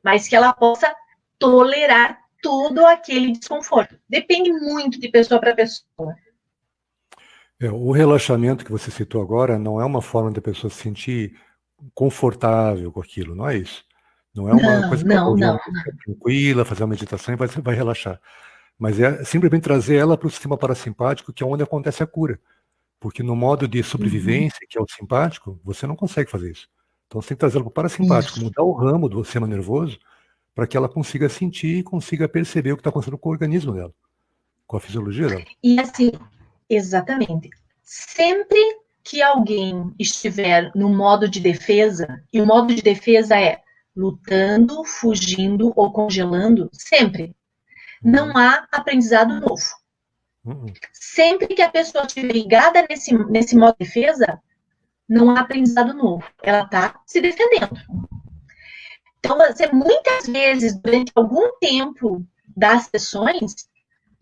mas que ela possa tolerar todo aquele desconforto. Depende muito de pessoa para pessoa. O relaxamento que você citou agora não é uma forma da pessoa se sentir confortável com aquilo, não é isso. Não é uma coisa que ela vai tranquila, fazer uma meditação e vai relaxar. Mas é simplesmente trazer ela para o sistema parasimpático, que é onde acontece a cura. Porque no modo de sobrevivência, que é o simpático, você não consegue fazer isso. Então você tem que trazer ela para o parasimpático, mudar o ramo do sistema nervoso, para que ela consiga sentir e consiga perceber o que está acontecendo com o organismo dela, com a fisiologia dela. E assim, exatamente. Sempre que alguém estiver no modo de defesa, e o modo de defesa é lutando, fugindo ou congelando, sempre. Não há aprendizado novo. Sempre que a pessoa estiver ligada nesse modo de defesa, não há aprendizado novo. Ela está se defendendo. Então, muitas vezes, durante algum tempo das sessões,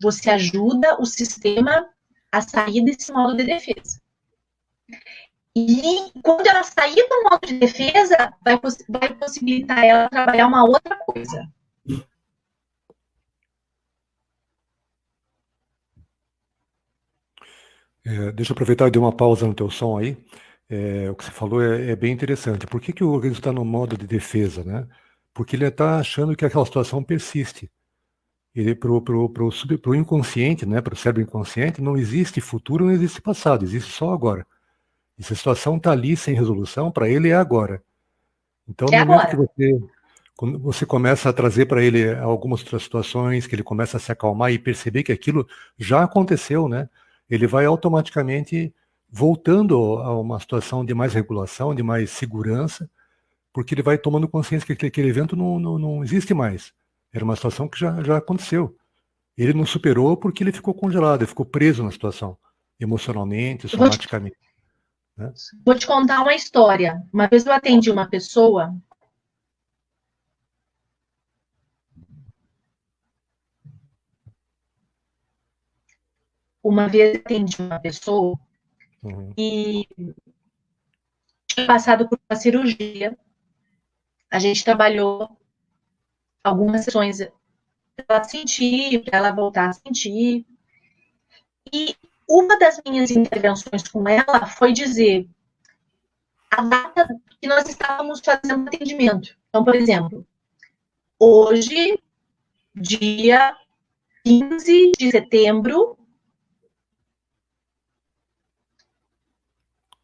você ajuda o sistema a sair desse modo de defesa. E quando ela sair do modo de defesa, vai possibilitar ela trabalhar uma outra coisa. Deixa eu aproveitar e dar uma pausa no teu som aí. O que você falou é bem interessante. Por que o organismo está no modo de defesa, né? Porque ele está achando que aquela situação persiste. Pro inconsciente, né, para o cérebro inconsciente, não existe futuro, não existe passado, existe só agora. E se a situação está ali sem resolução, para ele é agora. Então, no momento que quando você começa a trazer para ele algumas outras situações, que ele começa a se acalmar e perceber que aquilo já aconteceu, né, ele vai automaticamente voltando a uma situação de mais regulação, de mais segurança, porque ele vai tomando consciência que aquele evento não existe mais. Era uma situação que já aconteceu. Ele não superou porque ele ficou congelado, ele ficou preso na situação, emocionalmente, somaticamente. Né? Vou te contar uma história. Uma vez eu atendi uma pessoa. E tinha passado por uma cirurgia. A gente trabalhou algumas sessões para ela sentir, para ela voltar a sentir. E uma das minhas intervenções com ela foi dizer a data que nós estávamos fazendo atendimento. Então, por exemplo, hoje, dia 15 de setembro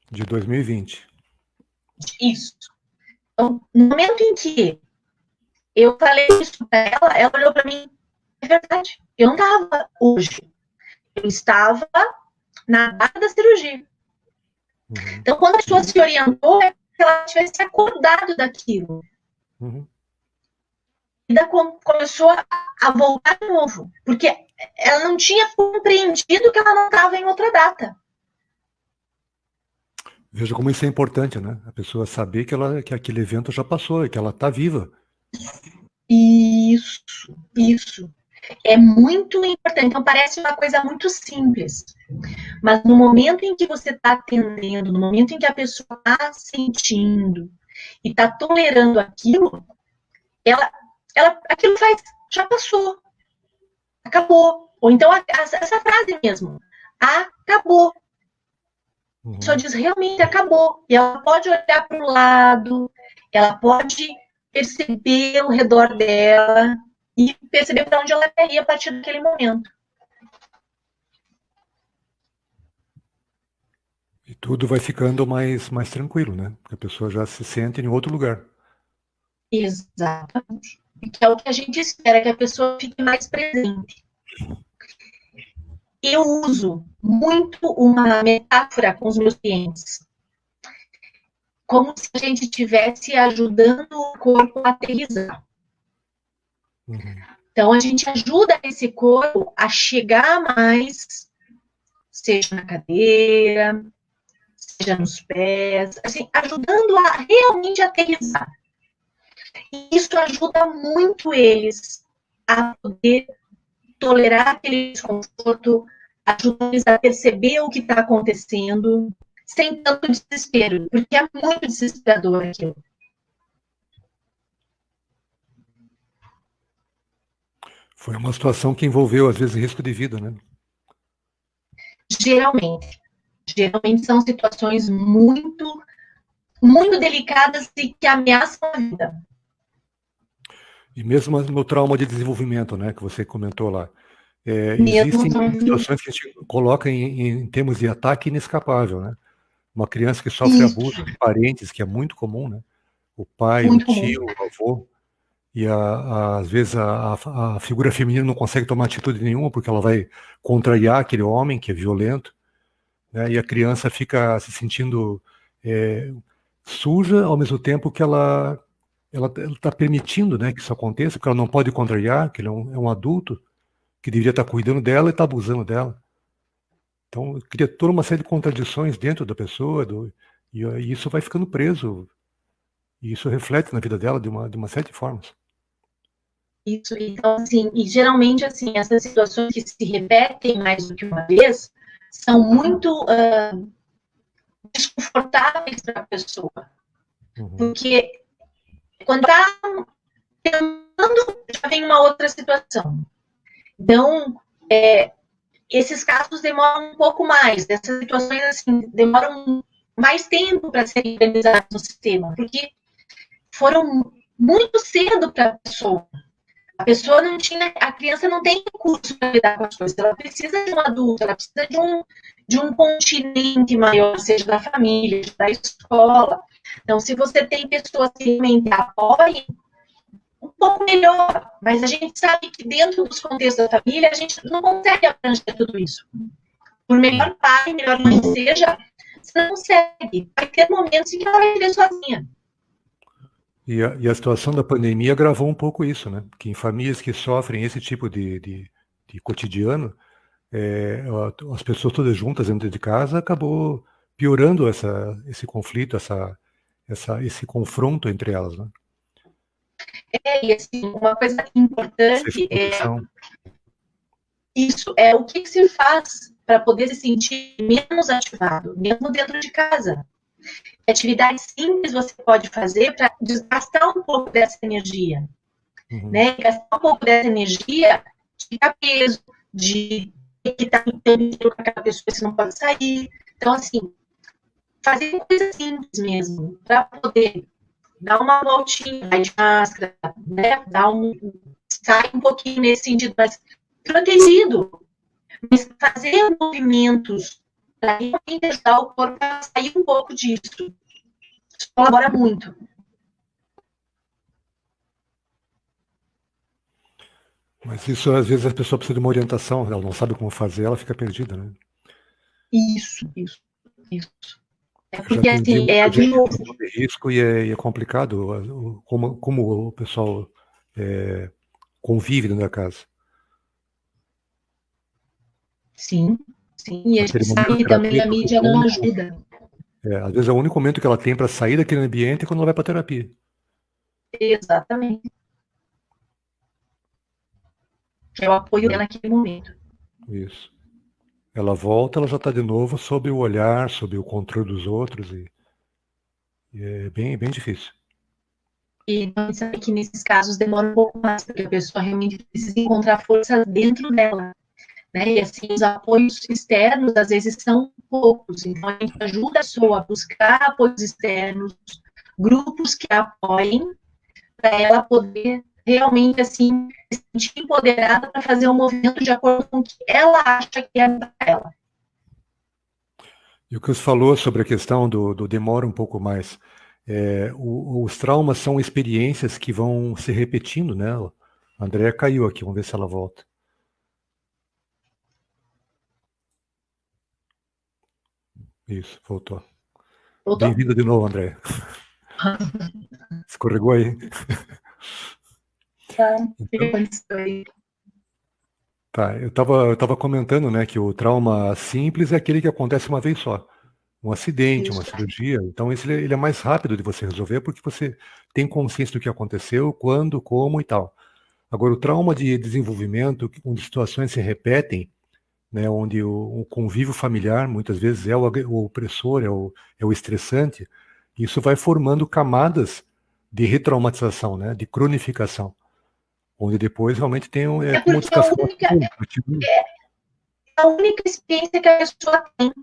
de 2020. Isso. Então, no momento em que eu falei isso para ela, ela olhou para mim, é verdade, eu não estava hoje, eu estava na data da cirurgia. Então, quando a pessoa se orientou, é que ela tivesse acordado daquilo. E daí começou a voltar de novo, porque ela não tinha compreendido que ela não estava em outra data. Veja como isso é importante, né? A pessoa saber que aquele evento já passou e que ela está viva. Isso. É muito importante. Então, parece uma coisa muito simples. Mas no momento em que você está atendendo, no momento em que a pessoa está sentindo e está tolerando aquilo, aquilo já passou. Acabou. Ou então, essa frase mesmo. Acabou. Só diz, realmente acabou. E ela pode olhar para o lado, ela pode perceber ao redor dela e perceber para onde ela quer ir a partir daquele momento. E tudo vai ficando mais tranquilo, né? Porque a pessoa já se sente em outro lugar. Exatamente. Que é o que a gente espera, que a pessoa fique mais presente. Eu uso muito uma metáfora com os meus clientes. Como se a gente estivesse ajudando o corpo a aterrissar. Então, a gente ajuda esse corpo a chegar mais, seja na cadeira, seja nos pés, assim, ajudando a realmente aterrissar. E isso ajuda muito eles a poder tolerar aquele desconforto, ajuda eles a perceber o que está acontecendo, sem tanto desespero, porque é muito desesperador aquilo. Foi uma situação que envolveu, às vezes, risco de vida, né? Geralmente são situações muito, muito delicadas e que ameaçam a vida. E mesmo no trauma de desenvolvimento, né, que você comentou lá, existem situações que a gente coloca em termos de ataque inescapável, né? Uma criança que sofre abuso de parentes, que é muito comum, né? O pai, o tio, o avô. E às vezes a figura feminina não consegue tomar atitude nenhuma porque ela vai contrariar aquele homem que é violento, né? E a criança fica se sentindo suja ao mesmo tempo que ela está permitindo, né, que isso aconteça, porque ela não pode contrariar, que ele é um adulto que deveria estar cuidando dela e está abusando dela. Então, cria toda uma série de contradições dentro da pessoa, e isso vai ficando preso, e isso reflete na vida dela de uma série de formas. Isso, então, assim, e geralmente, assim, essas situações que se repetem mais do que uma vez são muito desconfortáveis para a pessoa, porque quando está tentando, já vem uma outra situação. Então, esses casos demoram um pouco mais, dessas situações, assim, demoram mais tempo para serem organizadas no sistema, porque foram muito cedo para a pessoa. A pessoa não tinha, a criança não tem recurso para lidar com as coisas, ela precisa de um adulto, ela precisa de um continente maior, seja da família, da escola. Então, se você tem pessoas que realmente apoiem, um pouco melhor, mas a gente sabe que dentro dos contextos da família, a gente não consegue abranger tudo isso. Por melhor pai, melhor mãe que seja, você não consegue. Vai ter momentos em que ela vai viver sozinha. E a situação da pandemia agravou um pouco isso, né? Que em famílias que sofrem esse tipo de cotidiano, as pessoas todas juntas dentro de casa acabou piorando esse conflito, esse confronto entre elas, né? E assim, uma coisa Essa importante exposição. Isso é o que se faz para poder se sentir menos ativado, mesmo dentro de casa. Atividades simples você pode fazer para desgastar um pouco dessa energia, né? Gastar um pouco dessa energia de ficar peso, de ter que estar com aquela pessoa que não pode sair. Então, assim, fazer coisas simples mesmo, para poder dar uma voltinha, vai de máscara, né? Sai um pouquinho nesse sentido, mas protegido. Mas fazer movimentos para realmente ajudar o corpo a sair um pouco disso. Isso colabora muito. Mas isso, às vezes, a pessoa precisa de uma orientação, ela não sabe como fazer, ela fica perdida, né? Isso. Eu já Porque, atendi assim, muita de gente novo. com risco e é complicado como o pessoal convive dentro da casa. Sim. E a Aquele gente momento sabe de que também terapia, a todo mídia não mundo. ajuda. Às vezes é o único momento que ela tem para sair daquele ambiente é quando ela vai para terapia. Exatamente. Que é o apoio dela naquele momento. Isso. Ela volta, ela já está de novo sob o olhar, sob o controle dos outros e é bem, bem difícil. E a gente sabe que nesses casos demora um pouco mais, porque a pessoa realmente precisa encontrar força dentro dela. Né? E assim, os apoios externos, às vezes, são poucos. Então, a gente ajuda a pessoa a buscar apoios externos, grupos que a apoiem, para ela poder realmente, assim, se sentir empoderada para fazer um movimento de acordo com o que ela acha que é para ela. E o que você falou sobre a questão do demora um pouco mais. Os traumas são experiências que vão se repetindo, né? A Andrea caiu aqui, vamos ver se ela volta. Isso, voltou. Bem-vinda de novo, Andrea. Escorregou aí. Tá, eu tava comentando, né, que o trauma simples é aquele que acontece uma vez só. Um acidente, uma cirurgia. Então, ele é mais rápido de você resolver porque você tem consciência do que aconteceu, quando, como e tal. Agora, o trauma de desenvolvimento, onde situações se repetem, né, onde o convívio familiar muitas vezes é o opressor, é o estressante, isso vai formando camadas de retraumatização, né, de cronificação, onde depois realmente tem como Porque descascar. é a única experiência que a pessoa tem.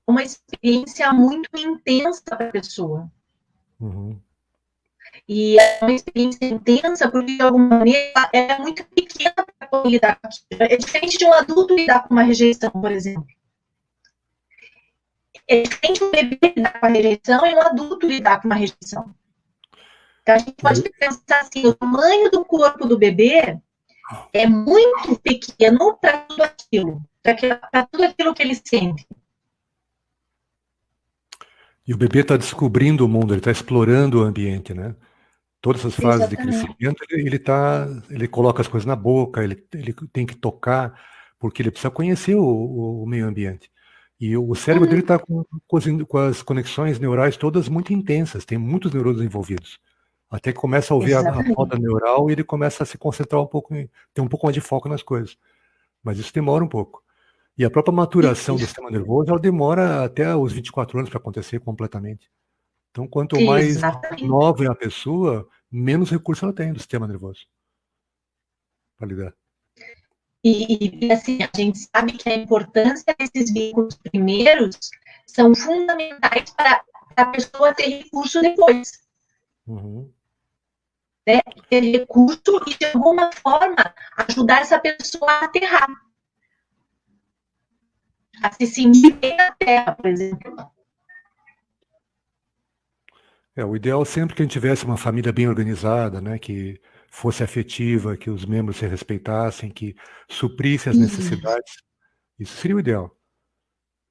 Uma experiência muito intensa para a pessoa. E é uma experiência intensa porque, de alguma maneira, é muito pequena para poder lidar com aquilo. É diferente de um adulto lidar com uma rejeição, por exemplo. É diferente um bebê lidar com a rejeição e um adulto lidar com uma rejeição. Então, a gente pode pensar assim, o tamanho do corpo do bebê é muito pequeno para tudo aquilo, para tudo aquilo que ele sente. E o bebê está descobrindo o mundo, ele está explorando o ambiente, né? Todas as fases de crescimento, ele coloca as coisas na boca, ele tem que tocar, porque ele precisa conhecer o meio ambiente. E o cérebro dele está com as conexões neurais todas muito intensas, tem muitos neurônios envolvidos. Até que começa a ouvir a poda neural e ele começa a se concentrar um pouco, ter um pouco mais de foco nas coisas. Mas isso demora um pouco. E a própria maturação do sistema nervoso, ela demora até os 24 anos para acontecer completamente. Então, quanto mais nova é a pessoa, menos recurso ela tem do sistema nervoso para lidar. E assim, a gente sabe que a importância desses vínculos primeiros são fundamentais para a pessoa ter recurso depois. Né? Ter recurso e, de alguma forma, ajudar essa pessoa a aterrar. A se sentir bem na Terra, por exemplo. O ideal sempre que a gente tivesse uma família bem organizada, né, que fosse afetiva, que os membros se respeitassem, que suprisse as necessidades. Isso seria o ideal.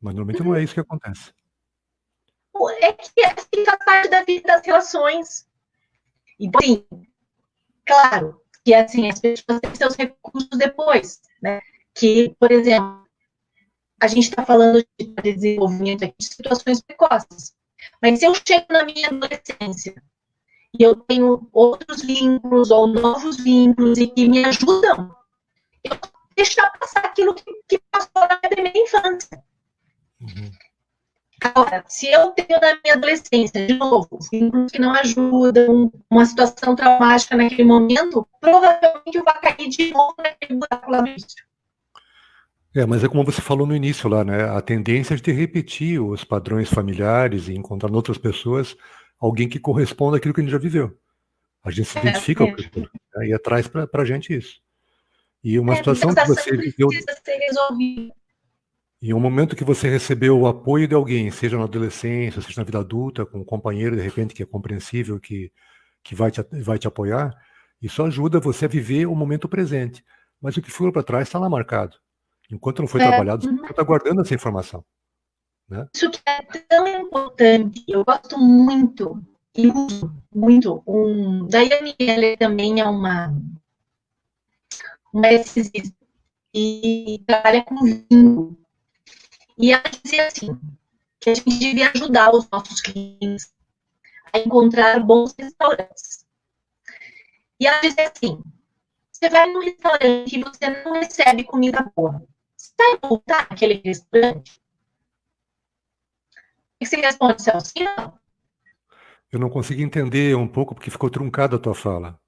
Mas normalmente não é isso que acontece. É que assim faz parte da vida das relações. E, sim, claro, que assim, as pessoas têm seus recursos depois, né? Que, por exemplo, a gente está falando de desenvolvimento aqui de situações precoces. Mas se eu chego na minha adolescência e eu tenho outros vínculos ou novos vínculos e que me ajudam, eu vou deixar passar aquilo que passou na minha primeira infância. Agora, se eu tenho na minha adolescência, de novo, vínculos que não ajudam, uma situação traumática naquele momento, provavelmente eu vou cair de novo naquele buraco lá no início. Mas é como você falou no início lá, né? A tendência é de repetir os padrões familiares e encontrar em outras pessoas alguém que corresponda àquilo que a gente já viveu. A gente se identifica com aquilo, né? E traz pra gente isso. E uma situação que você viveu... precisa ser resolvida. E um momento que você recebeu o apoio de alguém, seja na adolescência, seja na vida adulta, com um companheiro, de repente, que é compreensível, que vai te apoiar, isso ajuda você a viver o momento presente. Mas o que for para trás está lá marcado. Enquanto não foi trabalhado, você está guardando essa informação. Né? Isso que é tão importante. Eu gosto muito, e uso muito, Diane Keller também é uma narcisista e trabalha com vinho. E ela dizia assim, que a gente devia ajudar os nossos clientes a encontrar bons restaurantes. E ela dizia assim, você vai num restaurante e você não recebe comida boa. Você vai voltar naquele restaurante? E você responde, Celso, não. Eu não consegui entender um pouco porque ficou truncada a tua fala.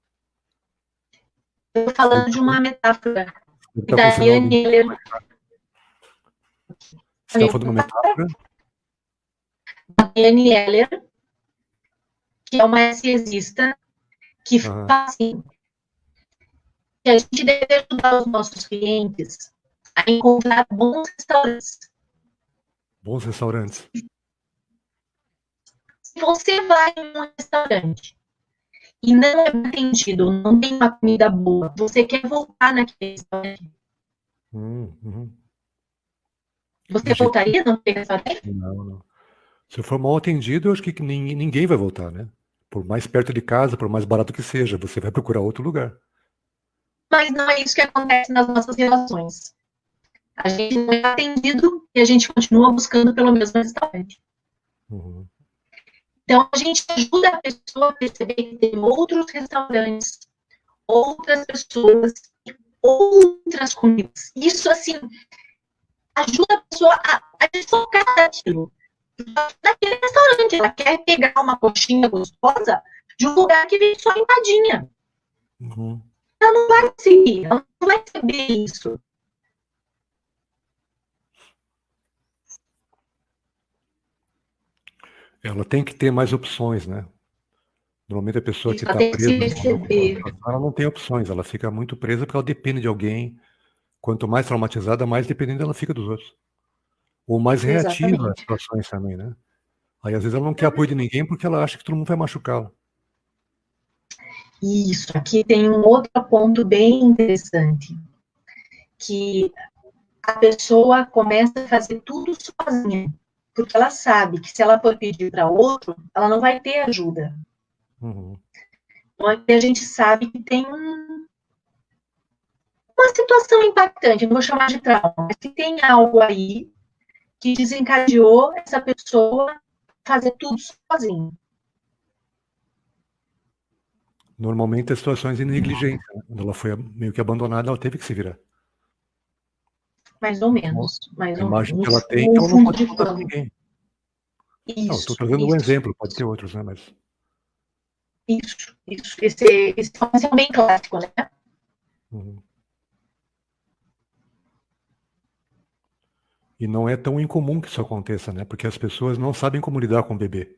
Eu estou falando de uma metáfora. Você está falando de uma metáfora? Diane Keller, que é uma narcisista, que fala assim, que a gente deve ajudar os nossos clientes a encontrar bons restaurantes. Bons restaurantes. Se você vai em um restaurante e não é atendido, não tem uma comida boa, você quer voltar naquele restaurante? Você voltaria naquele restaurante? Não. Se eu for mal atendido, eu acho que ninguém vai voltar, né? Por mais perto de casa, por mais barato que seja, você vai procurar outro lugar. Mas não é isso que acontece nas nossas relações. A gente não é atendido e a gente continua buscando pelo mesmo restaurante. Então, a gente ajuda a pessoa a perceber que tem outros restaurantes, outras pessoas, outras comidas. Isso, assim, ajuda a pessoa a desfocar daquilo. Naquele restaurante, ela quer pegar uma coxinha gostosa de um lugar que vem só empadinha. Ela não vai conseguir, ela não vai saber isso. Ela tem que ter mais opções, né? Normalmente a pessoa que está presa, ela não tem opções, ela fica muito presa porque ela depende de alguém. Quanto mais traumatizada, mais dependente ela fica dos outros. Ou mais reativa às situações também, né? Aí às vezes ela não quer apoio de ninguém porque ela acha que todo mundo vai machucá-la. Isso, aqui tem um outro ponto bem interessante, que a pessoa começa a fazer tudo sozinha, porque ela sabe que se ela for pedir para outro, ela não vai ter ajuda. Então, aqui a gente sabe que tem uma situação impactante, não vou chamar de trauma, mas que tem algo aí que desencadeou essa pessoa fazer tudo sozinha. Normalmente é situações de negligência, né? Quando ela foi meio que abandonada, ela teve que se virar. Mais ou menos. A imagem que ela tem, No então ela não fundo pode de contar para pano. ninguém. Não, estou Isso, trazendo um isso, exemplo, pode ter outros, né? Mas isso. Esse é um bem clássico, né? uhum. E não é tão incomum que isso aconteça, né? Porque as pessoas não sabem como lidar com o bebê.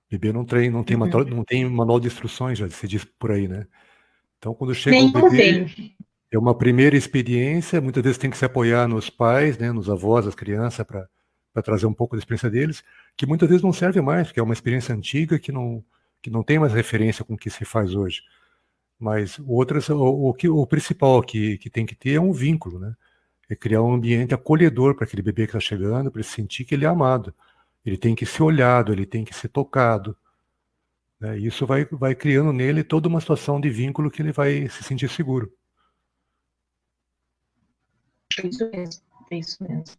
O bebê não tem manual de instruções, já se diz por aí, né? Então, quando chega o Nenhum bebê, tem. é uma primeira experiência, muitas vezes tem que se apoiar nos pais, né, nos avós, das crianças, para trazer um pouco da experiência deles, que muitas vezes não serve mais, porque é uma experiência antiga que não tem mais referência com o que se faz hoje. Mas o principal que tem que ter é um vínculo, né? É criar um ambiente acolhedor para aquele bebê que está chegando, para ele sentir que ele é amado. Ele tem que ser olhado, ele tem que ser tocado, né? E isso vai criando nele toda uma situação de vínculo que ele vai se sentir seguro. É isso mesmo, é isso mesmo.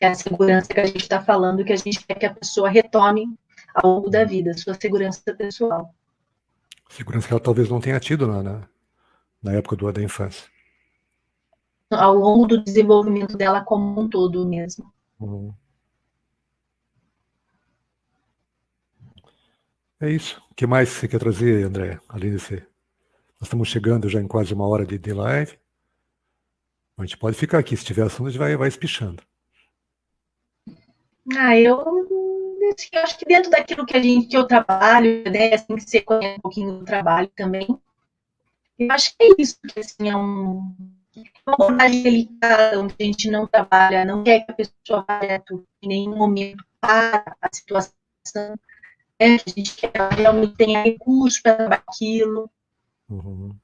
É a segurança que a gente está falando, que a gente quer que a pessoa retome ao longo da vida, sua segurança pessoal. Segurança que ela talvez não tenha tido na época da infância. Ao longo do desenvolvimento dela como um todo mesmo. Uhum. É isso. O que mais você quer trazer, André? Além desse. Nós estamos chegando já em quase uma hora de live. A gente pode ficar aqui. Se tiver assunto, a gente vai espichando. Eu acho que dentro daquilo que eu trabalho, né, assim, que você conhece um pouquinho do trabalho também, eu acho que é isso, que assim, é uma abordagem delicada, onde a gente não trabalha, não quer que a pessoa vá em nenhum momento para a situação, né, que a gente quer que ela realmente tenha recursos para trabalhar aquilo. Uhum.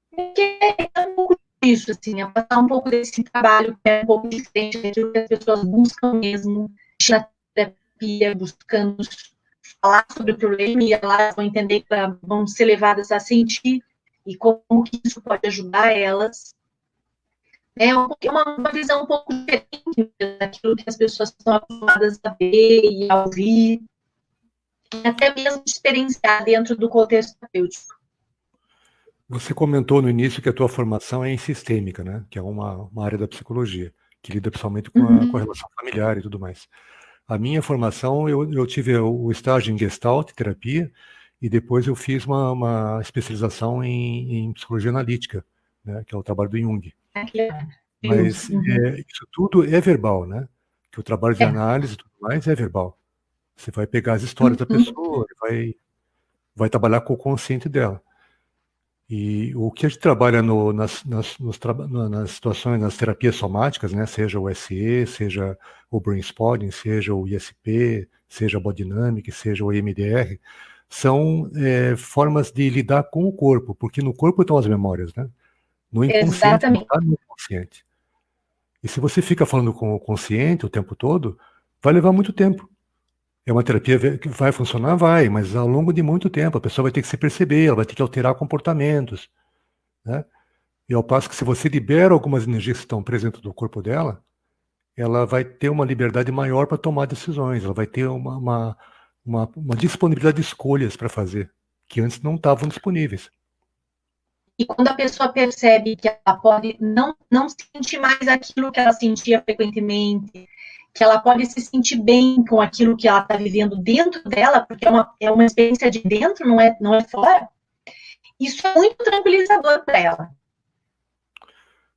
Porque é um pouco disso, assim, é passar um pouco desse trabalho que é um pouco diferente daquilo que as pessoas buscam mesmo, na terapia, buscando falar sobre o problema e elas vão entender que vão ser levadas a sentir e como que isso pode ajudar elas. É uma visão um pouco diferente daquilo que as pessoas estão acostumadas a ver e a ouvir, e até mesmo experienciar dentro do contexto terapêutico. Você comentou no início que a tua formação é em sistêmica, né? Que é uma área da psicologia, que lida principalmente com a relação familiar e tudo mais. A minha formação, eu tive o estágio em Gestalt, terapia, e depois eu fiz uma especialização em psicologia analítica, né? Que é o trabalho do Jung. Mas isso tudo é verbal, né? Que o trabalho de análise e tudo mais é verbal. Você vai pegar as histórias da pessoa, vai trabalhar com o consciente dela. E o que a gente trabalha nas situações, nas terapias somáticas, né, seja o SE, seja o Brain Spotting, seja o ISP, seja a Body Dynamic, seja o EMDR, são formas de lidar com o corpo, porque no corpo estão as memórias, né? No inconsciente, não está no inconsciente. E se você fica falando com o consciente o tempo todo, vai levar muito tempo. É uma terapia que vai funcionar? Vai, mas ao longo de muito tempo a pessoa vai ter que se perceber, ela vai ter que alterar comportamentos, né? E ao passo que se você libera algumas energias que estão presentes no corpo dela, ela vai ter uma liberdade maior para tomar decisões, ela vai ter uma disponibilidade de escolhas para fazer, que antes não estavam disponíveis. E quando a pessoa percebe que ela pode não sentir mais aquilo que ela sentia frequentemente, que ela pode se sentir bem com aquilo que ela está vivendo dentro dela, porque é uma experiência de dentro, não é fora, isso é muito tranquilizador para ela.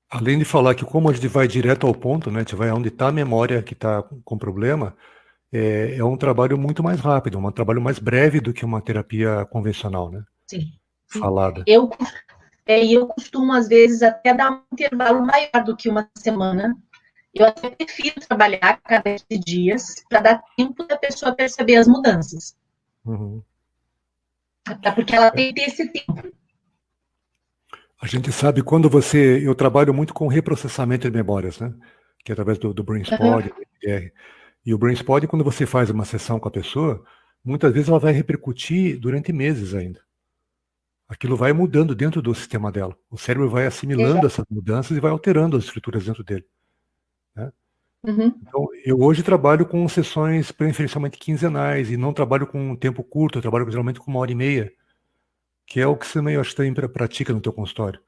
Além de falar que como a gente vai direto ao ponto, né, a gente vai onde está a memória que está com problema, é um trabalho muito mais rápido, um trabalho mais breve do que uma terapia convencional, né? Sim. Falada. Eu costumo, às vezes, até dar um intervalo maior do que uma semana. Eu até prefiro trabalhar cada 15 dias para dar tempo da pessoa perceber as mudanças. Uhum. Até porque ela tem que ter esse tempo. A gente sabe quando eu trabalho muito com reprocessamento de memórias, né? Que é através do Brain Spotting, do EMDR. E o Brain Spotting, quando você faz uma sessão com a pessoa, muitas vezes ela vai repercutir durante meses ainda. Aquilo vai mudando dentro do sistema dela. O cérebro vai assimilando essas mudanças e vai alterando as estruturas dentro dele, né? Uhum. Então, eu hoje trabalho com sessões preferencialmente quinzenais e não trabalho com um tempo curto, eu trabalho geralmente com 1 hora e meia, que é o que você meio acho que também pratica no teu consultório.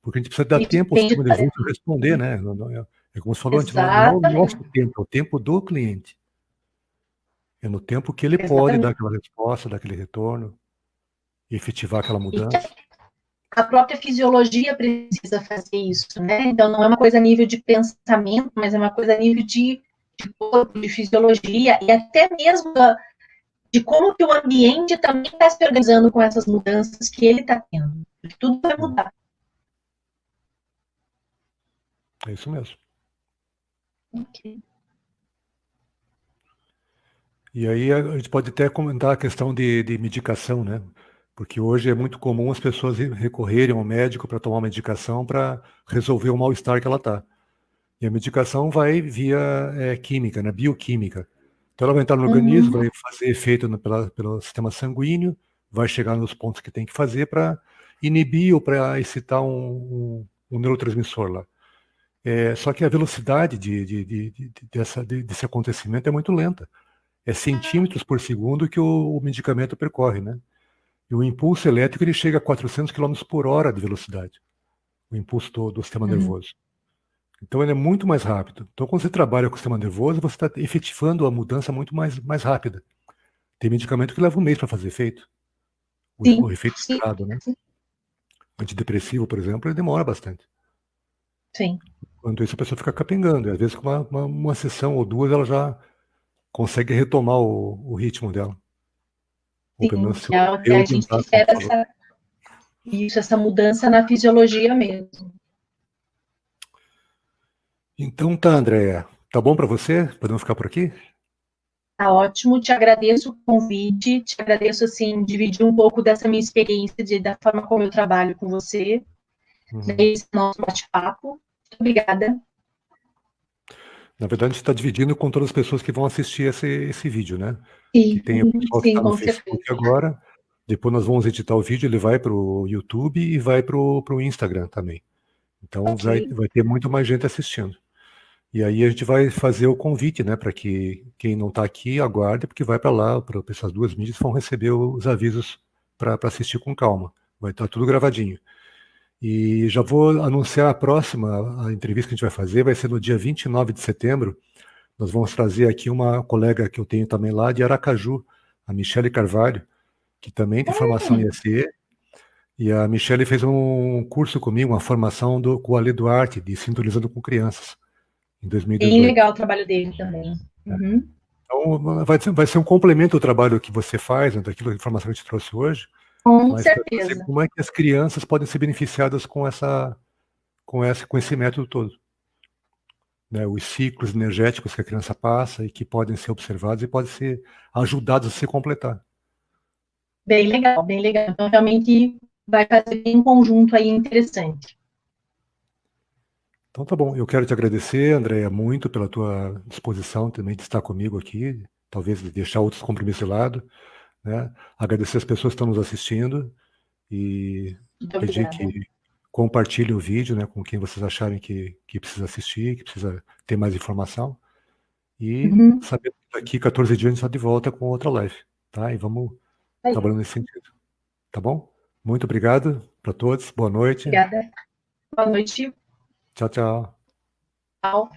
Porque a gente precisa dar Isso tempo ao depende sistema da... nervoso responder, né? É como você falou antes, não é o nosso Exatamente, tempo, é o tempo do cliente. É no tempo que ele pode dar exatamente. aquela resposta, dar aquele retorno, e efetivar aquela E que mudança. a própria fisiologia precisa fazer isso, né? Então, não é uma coisa a nível de pensamento, mas é uma coisa a nível de corpo, de fisiologia, e até mesmo de como que o ambiente também está se organizando com essas mudanças que ele está tendo. Tudo vai mudar. É isso mesmo. Okay. E aí a gente pode até comentar a questão de medicação, né? Porque hoje é muito comum as pessoas recorrerem ao médico para tomar medicação para resolver o mal-estar que ela está. E a medicação vai via química, né? Bioquímica. Então ela vai entrar no organismo, vai fazer efeito pelo sistema sanguíneo, vai chegar nos pontos que tem que fazer para inibir ou para excitar um neurotransmissor lá. Só que a velocidade desse acontecimento é muito lenta. É centímetros por segundo que o medicamento percorre, né? E o impulso elétrico ele chega a 400 quilômetros por hora de velocidade, o impulso do sistema nervoso. Então ele é muito mais rápido. Então quando você trabalha com o sistema nervoso, você está efetivando a mudança muito mais rápida. Tem medicamento que leva 1 mês para fazer efeito, Sim, o efeito sim, esperado, né? sim, Antidepressivo, por exemplo, ele demora bastante. sim. Enquanto isso a pessoa fica capengando, e às vezes com uma sessão ou duas ela já consegue retomar o ritmo dela. Ou pelo Sim, menos que é o se que a gente orientar, como espera falou. essa mudança na fisiologia mesmo. Então tá, Andréia. Tá bom para você? Podemos ficar por aqui? Tá ótimo, te agradeço o convite, te agradeço, assim, dividir um pouco dessa minha experiência, da forma como eu trabalho com você, desse nosso bate-papo. Muito obrigada. Na verdade, a gente está dividindo com todas as pessoas que vão assistir esse vídeo, né? Que Sim, tem o pessoal que sim, está no com Facebook certeza. agora. Depois nós vamos editar o vídeo, ele vai para o YouTube e vai para o Instagram também. Então vai Ok. ter muito mais gente assistindo. E aí a gente vai fazer o convite, né, para que quem não está aqui aguarde, porque vai para lá, para essas duas mídias vão receber os avisos para assistir com calma. Vai estar tudo gravadinho. E já vou anunciar a próxima, a entrevista que a gente vai fazer, vai ser no dia 29 de setembro. Nós vamos trazer aqui uma colega que eu tenho também lá de Aracaju, a Michele Carvalho, que também tem formação em SE. E a Michele fez um curso comigo, uma formação com o Ale Duarte, de Sintonizando com Crianças, em Bem 2018. legal o trabalho dele também. Uhum. Então, vai ser um complemento ao trabalho que você faz, né, daquilo, da informação que a gente trouxe hoje, Com mas para ver certeza. como é que as crianças podem ser beneficiadas com esse método todo. Né, os ciclos energéticos que a criança passa e que podem ser observados e podem ser ajudados a se completar. Bem legal, bem legal. Então, realmente vai fazer um conjunto aí interessante. Então tá bom, eu quero te agradecer, Andréia, muito pela tua disposição também de estar comigo aqui, talvez de deixar outros compromissos de lado, né? Agradecer as pessoas que estão nos assistindo e Muito pedir obrigada. que compartilhem o vídeo, né, com quem vocês acharem que precisa assistir, que precisa ter mais informação. E Uhum. saber que daqui 14 dias a gente está de volta com outra live, tá? E vamos Aí, trabalhando nesse sentido, tá bom? Muito obrigado para todos, boa noite, obrigada. Boa noite. tchau, tchau. Tchau.